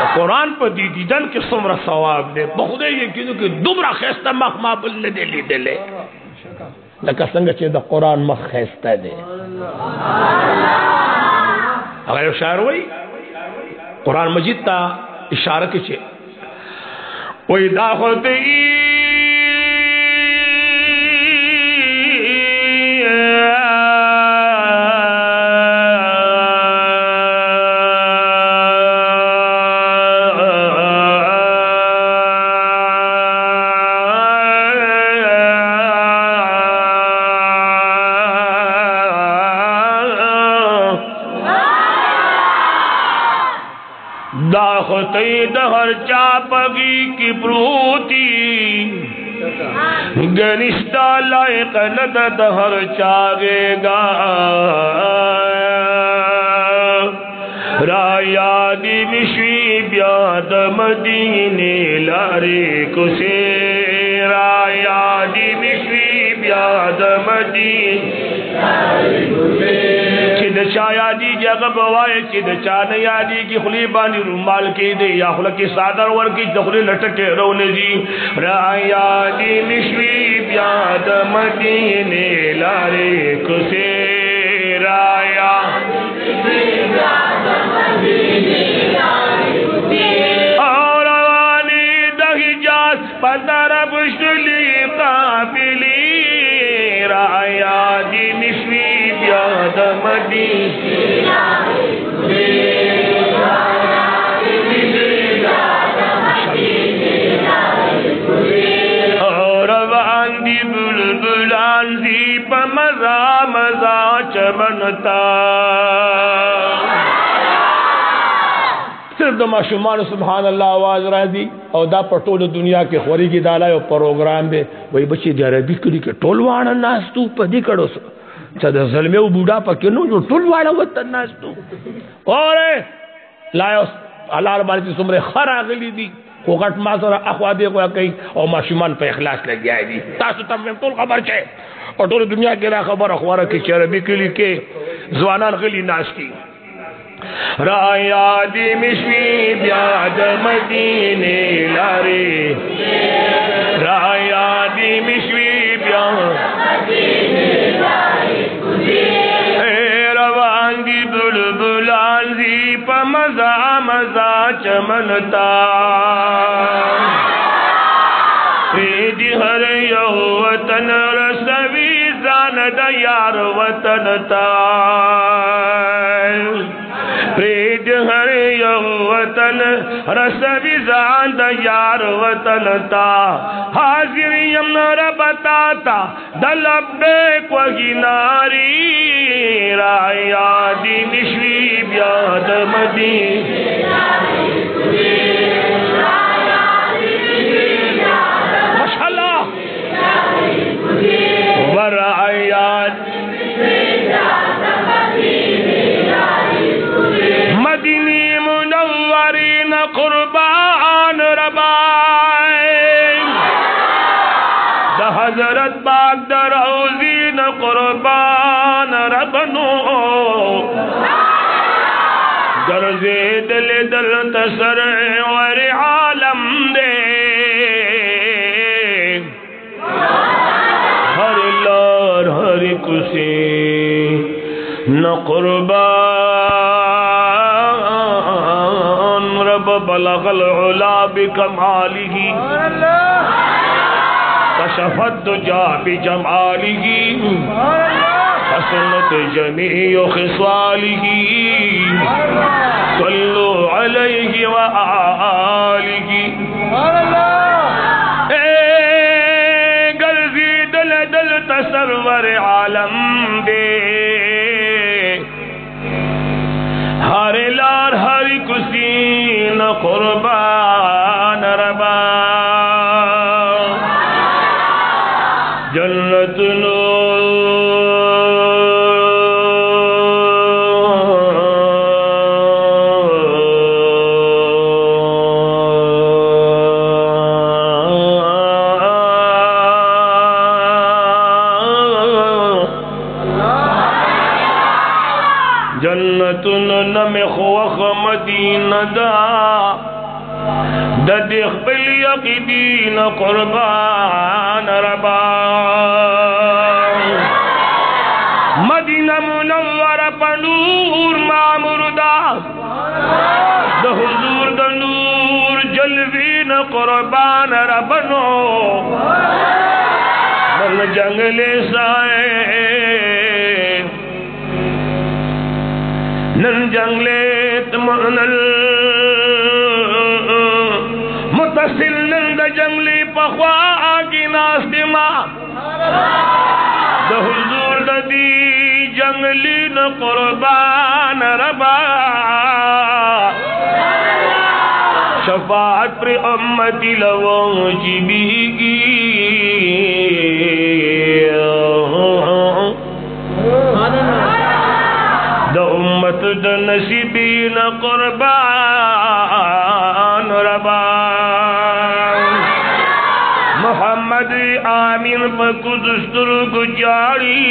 Speaker 1: د قرآن په دیدن کې څومره ثواب دی په خدای یقینو کې دومره ښایسته مخ ما بل نه دی لیدلی لکه څنګه چې د قرآن مخ ښایسته دی هغه یو شاعر وایي قرآن مجید تا اشارہ کی چھے وَإِذَا دَخَلْتَ دہر چاپگی کی پروتی گنشتہ لائق ند دہر چاگے گا رایادی مشوی بیاد مدینے لارے کسے رایادی مشوی بیاد مدینے چد چا یادی جگہ بوائے چد چا نہ یادی کی خلی بانی رومال کی دے یا خلا کی صادر ور کی دخلی لٹکے رونے جی رایادی مشوی بیاد مدینے لارے کسے رایا اور روانی دہی جاس پندر بشلی قابلی رایادی مشوی بیاد مدینے اور واندی بلبلان زی پا مزا مزا چمنتا صرف دا معشومان سبحان اللہ آواز راضی او دا پر ټول دنیا کې خوری کی دالا او پروگرام به وای بچی د عربی کلی کې ټول وانه ناستو پدې کړو چې د ظلمو بوډا پکې نو جو ټول وانه وطن ناستو اور لایوس الله باندې څومره خراغلی دي کوغټ ما سره اخوا دی کوي او ماشومان په اخلاص لګیای دي تاسو ته ټول خبر چي او ټول دنیا کې دا خبر اخبار کې چې عربی کلی کې ځوانان غلی ناشتي رایادی مشوی بیاد مدینے لارے رایادی مشوی بیاد مدینے لارے روان دی بلبلان زی پا مزا مزا چمنتا پریدی ہر یو وطن رسوی زان دا یار وطن تا پرید ہر یو وطن رسوی زان دا یار وطن تا حاضر یم ربتا تا دلب بیک وگی ناری رایادی نشوی بیاد مدینے ماشاءاللہ ورایاد مدینی منورین قربان ربائیں دا حضرت پاک دا روزین قربان ربنو در
Speaker 3: گرزیدل دل تسرور عالم دے ہر لار ہر کسی نہ قربان رب بلغ العلا بکمالہ کشف الدجا بجمالہ حسنت جمیع خصالہ صلو علیہ وآلہ گرزی دل دل تصور عالم دے ہر لار ہر کسین قربان ربا جنت نمخوخ مدینہ دا ددخ بالیقدین قربان ربا مدینہ منور پنور معمور دا دا حضور دا نور جلوین قربان ربنو من جنگل سائے نن جنگلیت منل متصل نن دا جنگلی پخوا آگی ناس دیما دا حضور دا دی جنگلی نا قربان ربا شفاعت پر امتی لواجبی گی دا امت دا نصیبین قربان ربا محمد آمین پا کدستر گجاری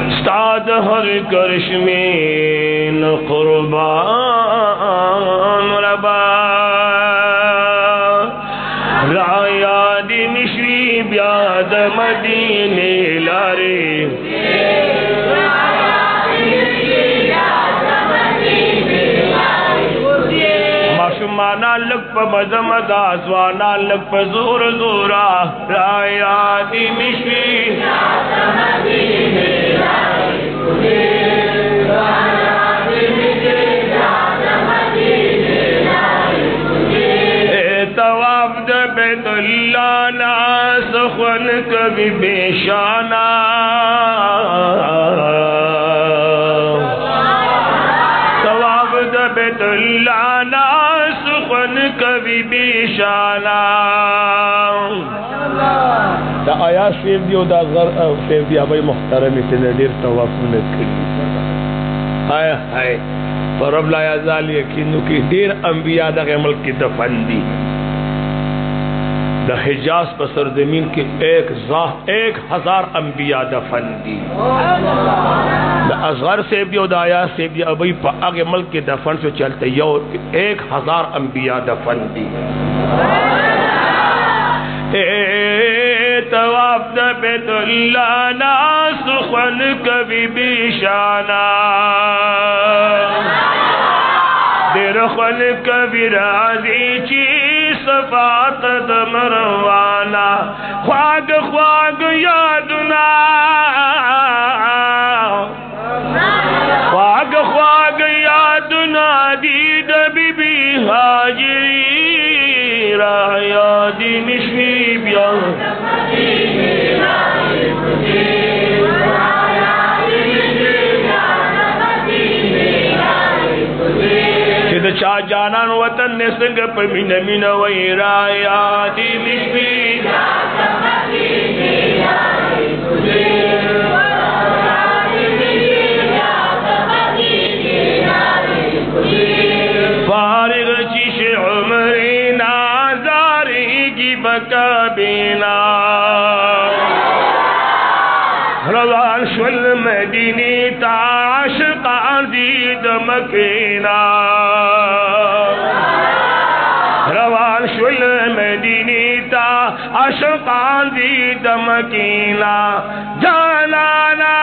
Speaker 3: استاد ہر کرشمین قربان ربا رایاد مشری بیاد مدینے لارے ماشمانا لگ پا مزمد آسوانا لگ پا زور زورا رایاتی مشوی تواف دا بیت اللہ ناس خون کبھی بیشانا تواف دا بیت اللہ ناس خون کبھی بیشانا دا آیات شریف دیو دا غر شریف دی ابای محترمی تینے دیر تواف نکلی آیا آئے فرب لا یزال یقینو کی دیر انبیاء دا ملک کی دفن دی دا حجاز پر سرزمین کی 1000 انبیاء دفن دی دا اصغر سے بھی و دا آیات سے بھی ابھی پا آگے ملک کے دفن سے چلتے 1000 انبیاء دفن دی تواف دا بیت اللہ ناس خون کبھی بیشانا دیر خون کبھی راضی چی صفات دا مروانا خواگ خواگ یادنا خواگ خواگ یادنا دید بی بی حاجری راہ یادی مشوی بیان شاہ جانان وطن نسنگ پر مین مین ویرا یادی مشوی فارغ چیش عمری نازاری کی بکابینا روان شل مدینی تاش عاشقان دید مکینا روان شل مدینی تا عاشقان دید مکینا جانانا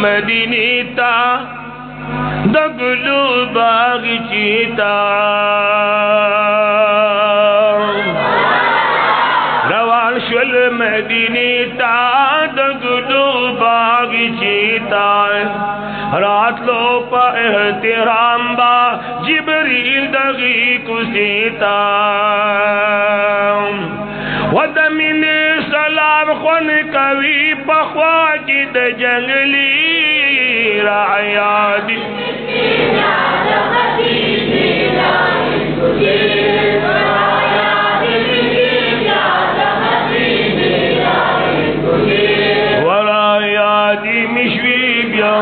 Speaker 3: مدینی تا دگلو باغ چیتا روان شل مدینی تا دگلو باغ چیتا رات لو پا احترام با جبریل دغی کسیتا ودمین سلام خون کوي پخوا کی د جنگلی رعیادی ورعیادی مشوی بیا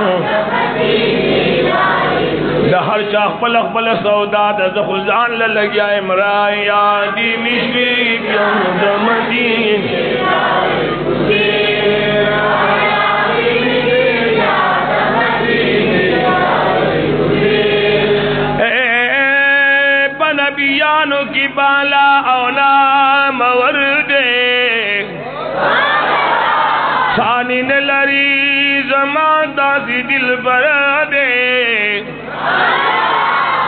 Speaker 3: دا ہر چاہ پلق پلق سودا دا زخزان للگیا امرائیادی مشوی بیا دا مدین نبیانو کی بالا اولا موردے ثانی نلری زمان داسی دل بردے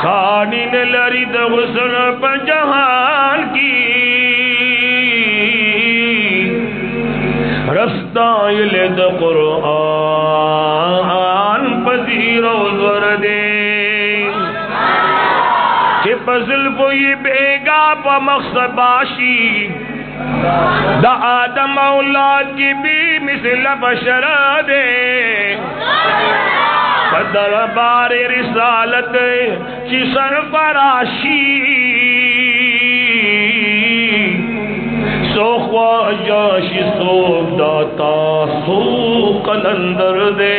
Speaker 3: ثانی نلری دغسن پر جہان کی رستائل دا قرآن پذیر و زوردے کہ پزل بوئی بیگا پا مقصد باشی دا آدم اولاد کی بھی مثل بشر دے پدر بار رسالت چی سرفراشی سوخ واجاشی سوخ داتا سوخ قلندر دے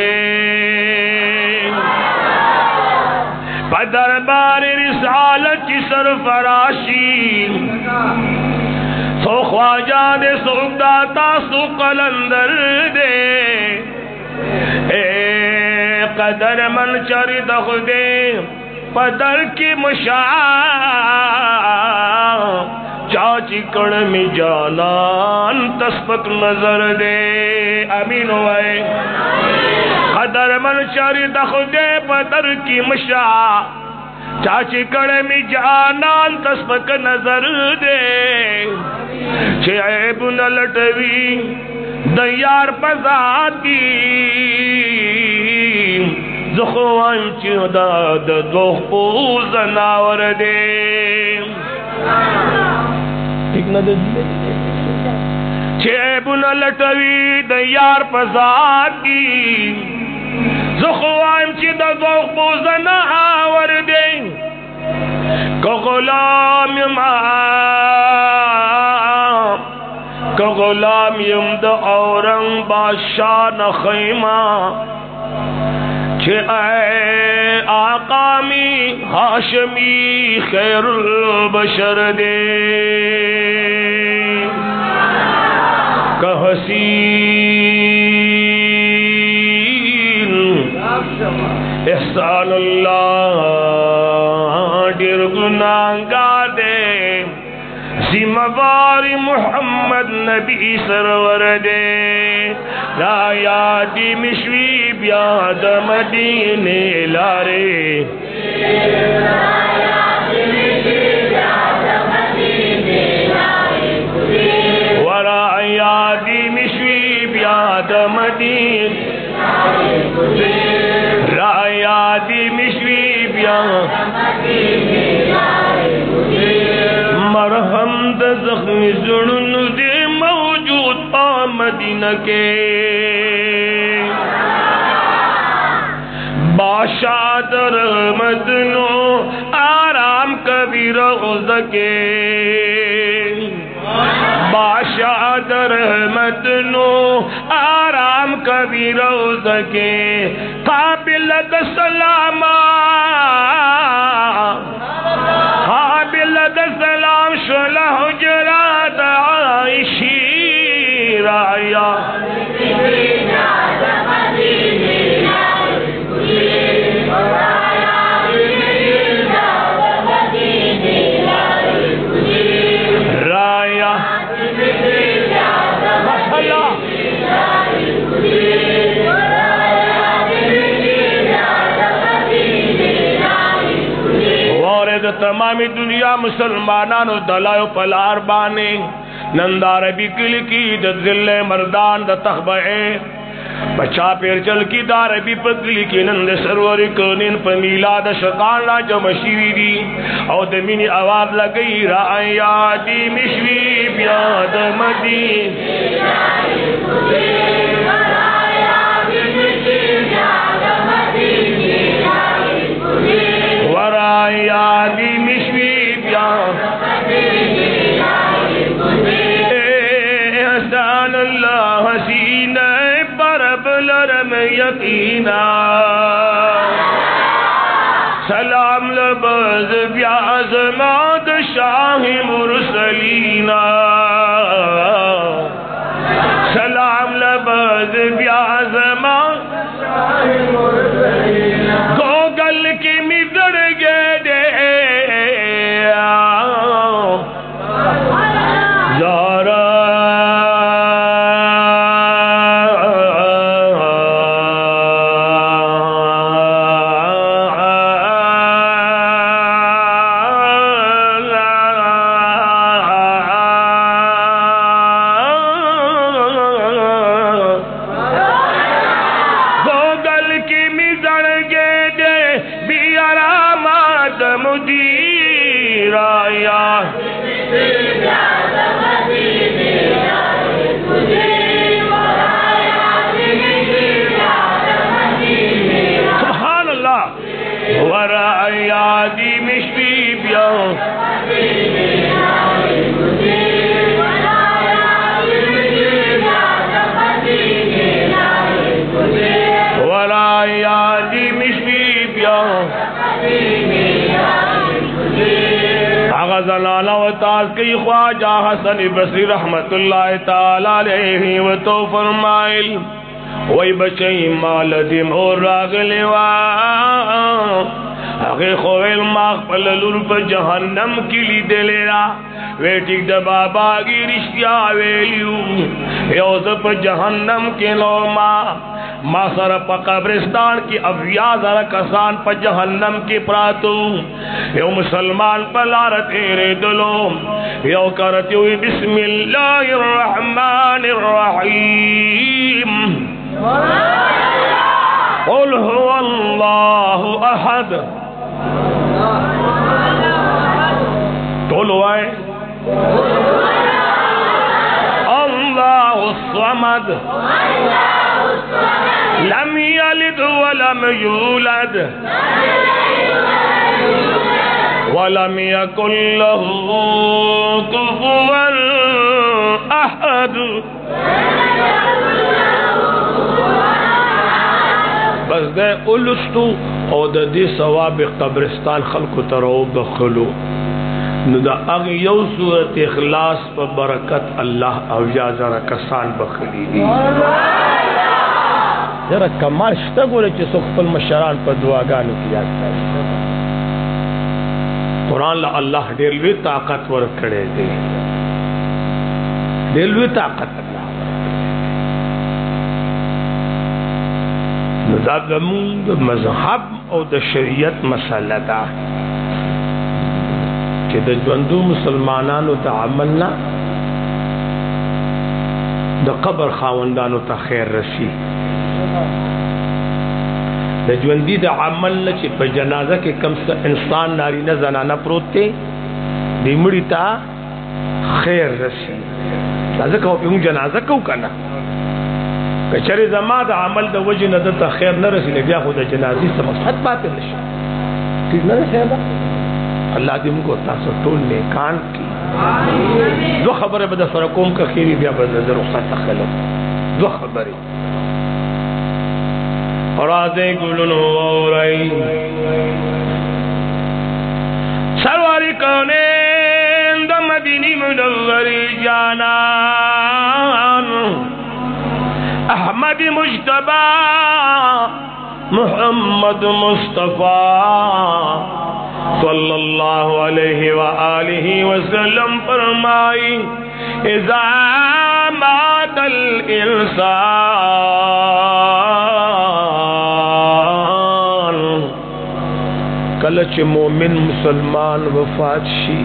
Speaker 3: دربار رسالت کی سرفراشی سو خواجہ دے سو داتا سو قلندر دے اے قدر من چری دخ دے پدر کی مشاع چاچی کڑمی جانان تسبک نظر دے امین ہوئے قدر من چری دخ دے پدر کی مشاع چاچی کڑے می جانان تسبک نظر دے چھے عیب نہ لٹوی دیار پزادی زخوان چی داد دوخ پوز ناور دے ٹھیک نہ دے چھے عیب نہ لٹوی دیار پزادی زخوان چی دا ذوق بوزنا آور دے کہ غلام یم دا اورنگ بادشاہ نخیمہ چھے اے آقامی ہاشمی خیر البشر دے کہ احسان اللہ دیر گناہگار دے ذمہ واری محمد نبی سرور دے لا یادی مشوی بیاد مدینے لارے ورا یادی مشوی بیاد مدین رایا دی مشوی بیا مرہم د زخمی زنن دی موجود پا مدینہ کے بادشاہ در مدنو آرام کبھی روز کے بادشاہ در مدنو آرام کبھی روز کے قابل سلام قابل سلام شلہ حجرات عائشی رایا تمامی دنیا مسلمانانو دلائیو پلار بانے نندار بھی کل کی دل مردان دا تخبئے بچا پیر چل کی دار بھی پکلی کی نند سرور کنین پا میلاد شکان را جو مشیوی دی او دمینی آواز لگئی رائے یادی مشوی بیاد مدین یادی مشوی بیان احسان اللہ حسین برب لرم یقینا سلام لبز بیاز ماد شاہ مرسلینا سلام لبز بیاز ماد گوگل کی مدر گے دے یارا زنانا و تاز کی خواجہ حسن بصری رحمت اللہ تعالی علیہ و تو فرمائل وی بچئی مال دی مور راغلی اگے خویل ماغ پللور پا جہنم کی لی دلیرا ویٹک دا بابا گی رشتیا ویلیو یوز پا جہنم کی لو ما سر پا قبرستان کی افیاز کسان پا جہنم کی پراتو یو مسلمان پا لارت ایرے دلو یو کرتی ہوئی بسم اللہ الرحمن الرحیم قل هو اللہ احد قولوا ہے اللہ الصمد لم يلد ولم يولد ولم يكن له كفوا احد بس دے اولستو او دا دی ثواب قبرستان خلق ترعوب دخلو نو دا اغی یو صورت اخلاص پا برکت اللہ او جازر کسان بخلی دی ذرا کمال شتا گو لے چی سخفل مشران پا دعاگانو کی یاد کرے قرآن لا اللہ دیلوی طاقت ورک کرے دے دیلوی طاقت اللہ ورک دا دمون دا مذہب او دا شریعت مسئلہ دا کہ دا جوندو مسلمانانو دا عملنا د قبر خاوندانو ته خیر رسی د ژوندي د عمل نه چې په جنازه کې کم انسان نارینه زنانه پروت دی دی مړي ته خیر رسی ځکه په جنازه کو کنه کچره زما د عمل د وجه نه د خیر نه رسی بیا خو د جنازې څخه مقصد پاتې نشي ٹھیک نه خیر ده الله دې موږ تاسو ټول نیکان کی دو خبره به د سره کوم که خیری بیا به د رخصت تخلو دو خبره راځي ګلونو اورای سرواری کونین د مدینی منوری جانان احمد مجتبی محمد مصطفی صلی اللہ علیہ وآلہ وسلم فرمائی اذا مات الانسان کلچ مومن مسلمان وفات شی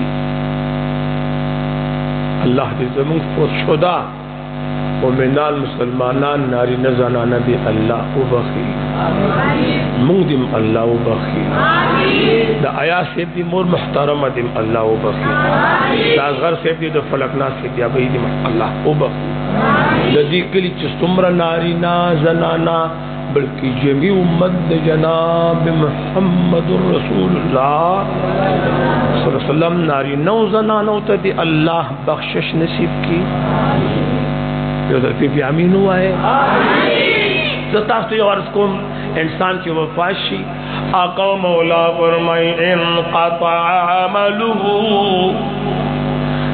Speaker 3: اللہ دی زمین فوت شدہ مومنان مسلمانان ناری نزانانا دی اللہ او بخی مونگ دیم اللہ او بخی دا آیا سیب دی مور محترم دیم اللہ او بخی دا اصغر سیب دی دا فلکنا سیب دی ابئی دیم اللہ او بخی دا دی کلی چستمر ناری نازنانا بلکہ جمعی امت دا جناب محمد رسول اللہ صلی اللہ علیہ وسلم ناری نو زنانو تا دی اللہ بخشش نصیب کی پی امین ہوا ہے ستاستو یہ عرض کن انسان کی وفات شی آقا و مولا فرمائی انقطع عملو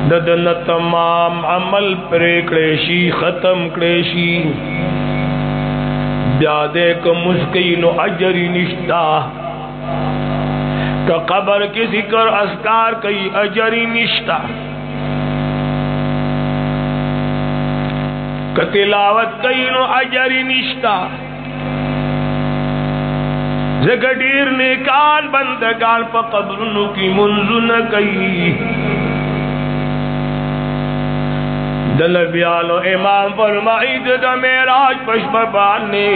Speaker 3: ددن تمام عمل پریکڑیشی ختم کڑیشی بیادے کا مسکین و عجری نشتا کا قبر کی ذکر اذکار کئی عجری نشتا کتلاوت کئینو اجری نشتا زگدیر نیکان بندگان پا قبرنو کی منزن کئی دلبیالو امام فرمائید دا میراج پشپ بانے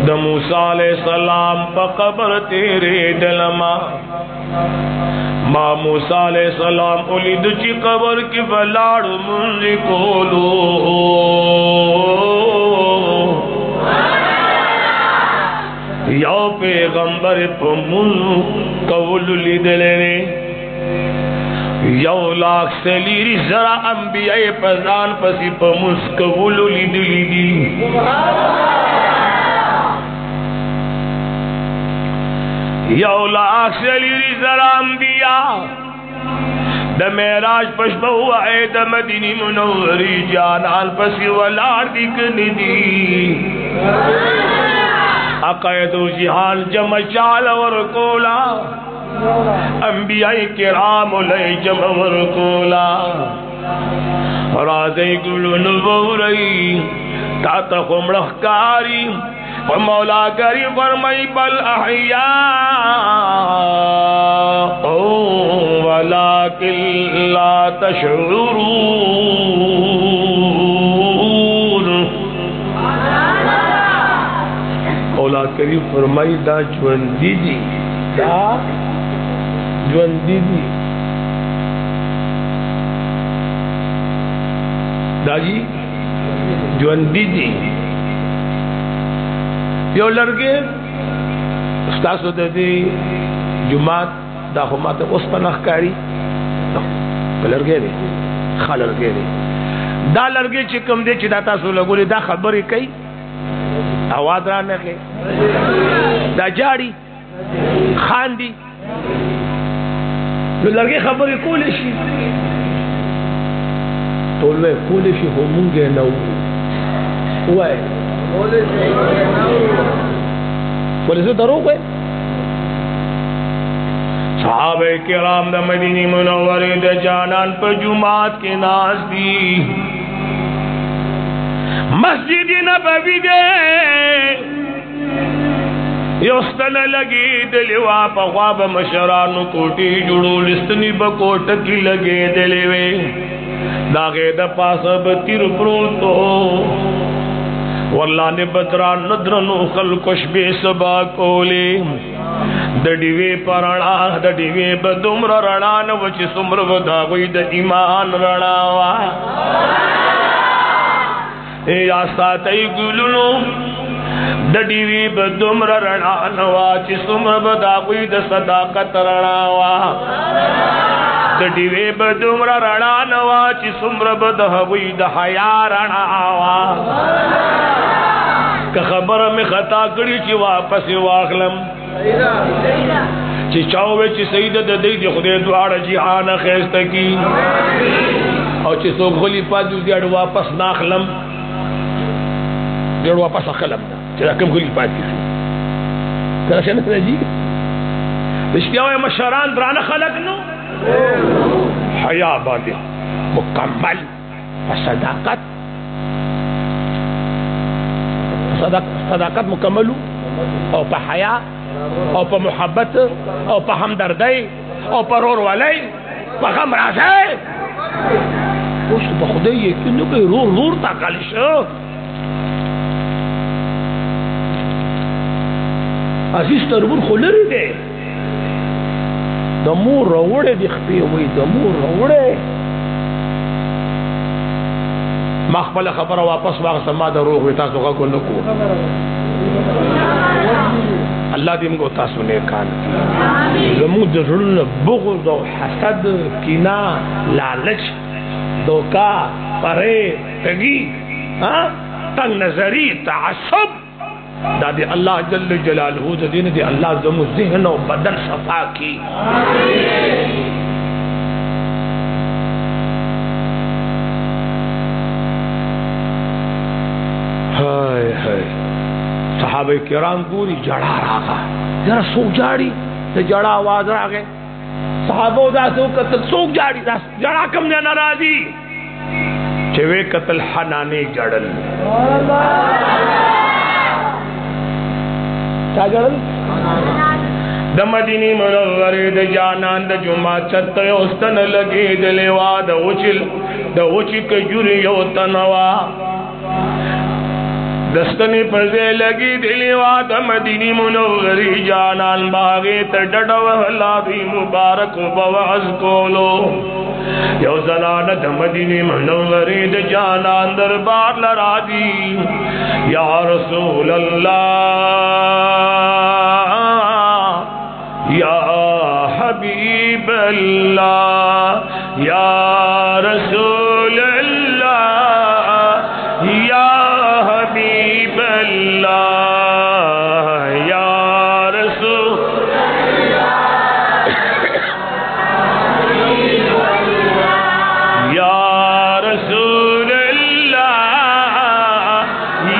Speaker 3: دا موسیٰ علیہ السلام پا قبر تیرے دلما ما موسیٰ علیہ السلام اولید چی قبر کی فلاڑ منزی کولو یو پیغمبر پا منزو کولو لید لینے یو لاکھ سلیری ذرا انبیاء پزان پسی پا منز کولو لید لیدی یولا اکسلی ذرا انبیاء دا میراج پشبہ ہوا اے دا مدینی منوری جانان پسی والار دکھنی دی عقائد و جہان جمع چال ورکولا انبیاء کرام علیہ جمع ورکولا رازی گلو نبوری تاتا خمرخ کاری مولا کری فرمائی بل احیاء ولیکن لا تشعرون مولا کری فرمائی دا جوندی دی دا جوندی دی دا جی جوندی دی یو لرگے استاسو دے دی جماعت دا خمات اس پناخ کاری لرگے دی خا لرگے دی دا لرگے چکم دے چی دا تاسو لگولی دا خبری کئی آواز رانے کے دا جاری خاندی لرگے خبری کولی شی تولوے کولی شی ہو منگے نو ہوئے بولے سے دروغ ہے صحابہ کرام دا مدینی منوری دا جانان پر جماعت کے ناز دی مسجد نبوی دے یوستن لگی دلیوا پا خواب مشرانو کوٹی جڑو لستنی با کوٹکی لگی دلیوے داغے دا پاسا بتیر پروتو واللہ نے بدران ندرنو خلقش بے سبا کولے دڑیوے پرانا دڑیوے بدمر رڑان وچی سمر وداغوی دا ایمان رڑاوا یا ساتی گلنو دڑیوی بدمر رڑان وچی سمر وداغوی دا صداقت رڑاوا دڑیوے بدمر رڑان وچی سمر وداغوی دا حیا رڑاوا کہ خبر میں خطا کری چی واپس واخلم چی چاوے چی سیدت دی دی خودے دوار جہان خیست کی اور چی سو غلی پا دیو دیار واپس ناخلم دیار واپس اخلم چی رکم غلی پا دیو کرشن رجی رشتیاوے مشاران دران خلق نو حیاء باندی مکمل صداقت صداقت مکملو او پا حیاء او پا محبت او پا ہمدردی او پا رور والی پا غم رازی اس پا خودی یکنو که رور تا کالشو عزیز تربور خلری دے دمور روڑے دی خپی ہوئی دمور روڑے مخبل خبر واپس واقع ما دا روح ویتا سوگا کو نکو اللہ دیم کو تاسو نیکان کی زمون دزرن بغض و حسد کینا لالچ دوکا پرے تگی تنگ نظری تعصب دا دی اللہ جل جلالہ دین دی اللہ زمون ذہن و بدن صفا کی صحابہ کرام گوری جڑا راگا ذرا سوک جاڑی تو جڑا آواز راگے صحابہ دا سو قتل سوک جاڑی دا جڑا کم نے نرازی چھوے قتل حنانے جڑل کیا جڑل دا مدینی منوری دا جانان دا جمعہ چت یوستن لگی دلیوا دا وچی کجوری یو تنوا دستنی پرزے لگی دلیوا دا مدینی منوری جانان باغی تا ڈڑا وحلا بھی مبارک و بوعز کولو یو زنان دا مدینی منوری دا جانان دربار لرا دی یا رسول اللہ یا حبیب اللہ یا رسول اللہ یا حبیب اللہ یا رسول یا رسول اللہ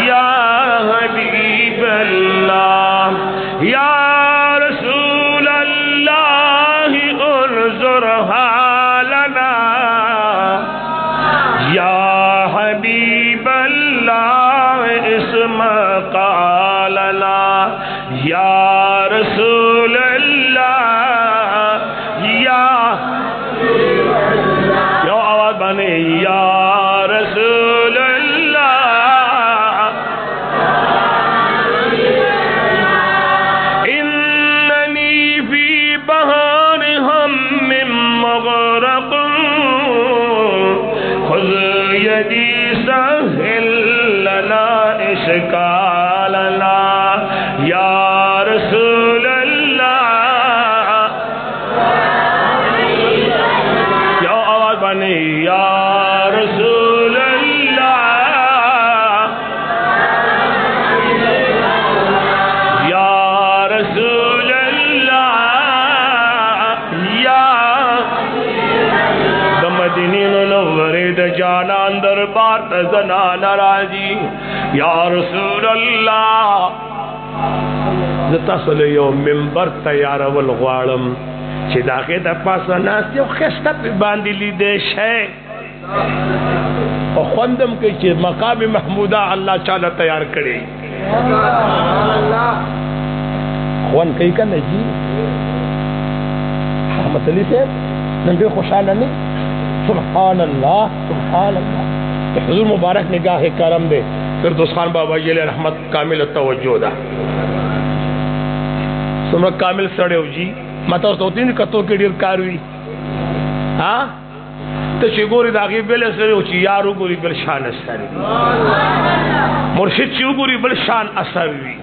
Speaker 3: یا حبیب اللہ یا رسول اللہ انظر حالنا یا حبیب اللہ اسم قالنا یا رسول اللہ یا آواز بنے یا رسول اللہ اننی فی بہار ہم مغرق خذ یدی سہل لنا اشکالنا یا رسول اللہ یا آواز بنے یا رسول اللہ یا رسول اللہ یا دمدنی منوری دا جانان دربار تزنان راجی یا رسول اللہ زتاصل یو منبر تیار والغوارم چی داخل دا پاسا ناس یو خستا پی باندی لی دیش ہے اور خوندم کئی چی مقام محمودہ اللہ چالا تیار کرے خوان کئی کا نجی احمد علی سے نندے خوشحال نہیں سبحان اللہ حضور مبارک نگاہ کرم دے فردوس خان بابا جی علیہ رحمت کامل توجہ دا سمرا کامل سڑے ہو جی متا ہوتی نہیں کتوں کی ڈیر کاروی ہاں تو چگوری داغی بل سڑے ہو یارو گوری بل شان اثر مرشد چگوری بل شان اثر ہوئی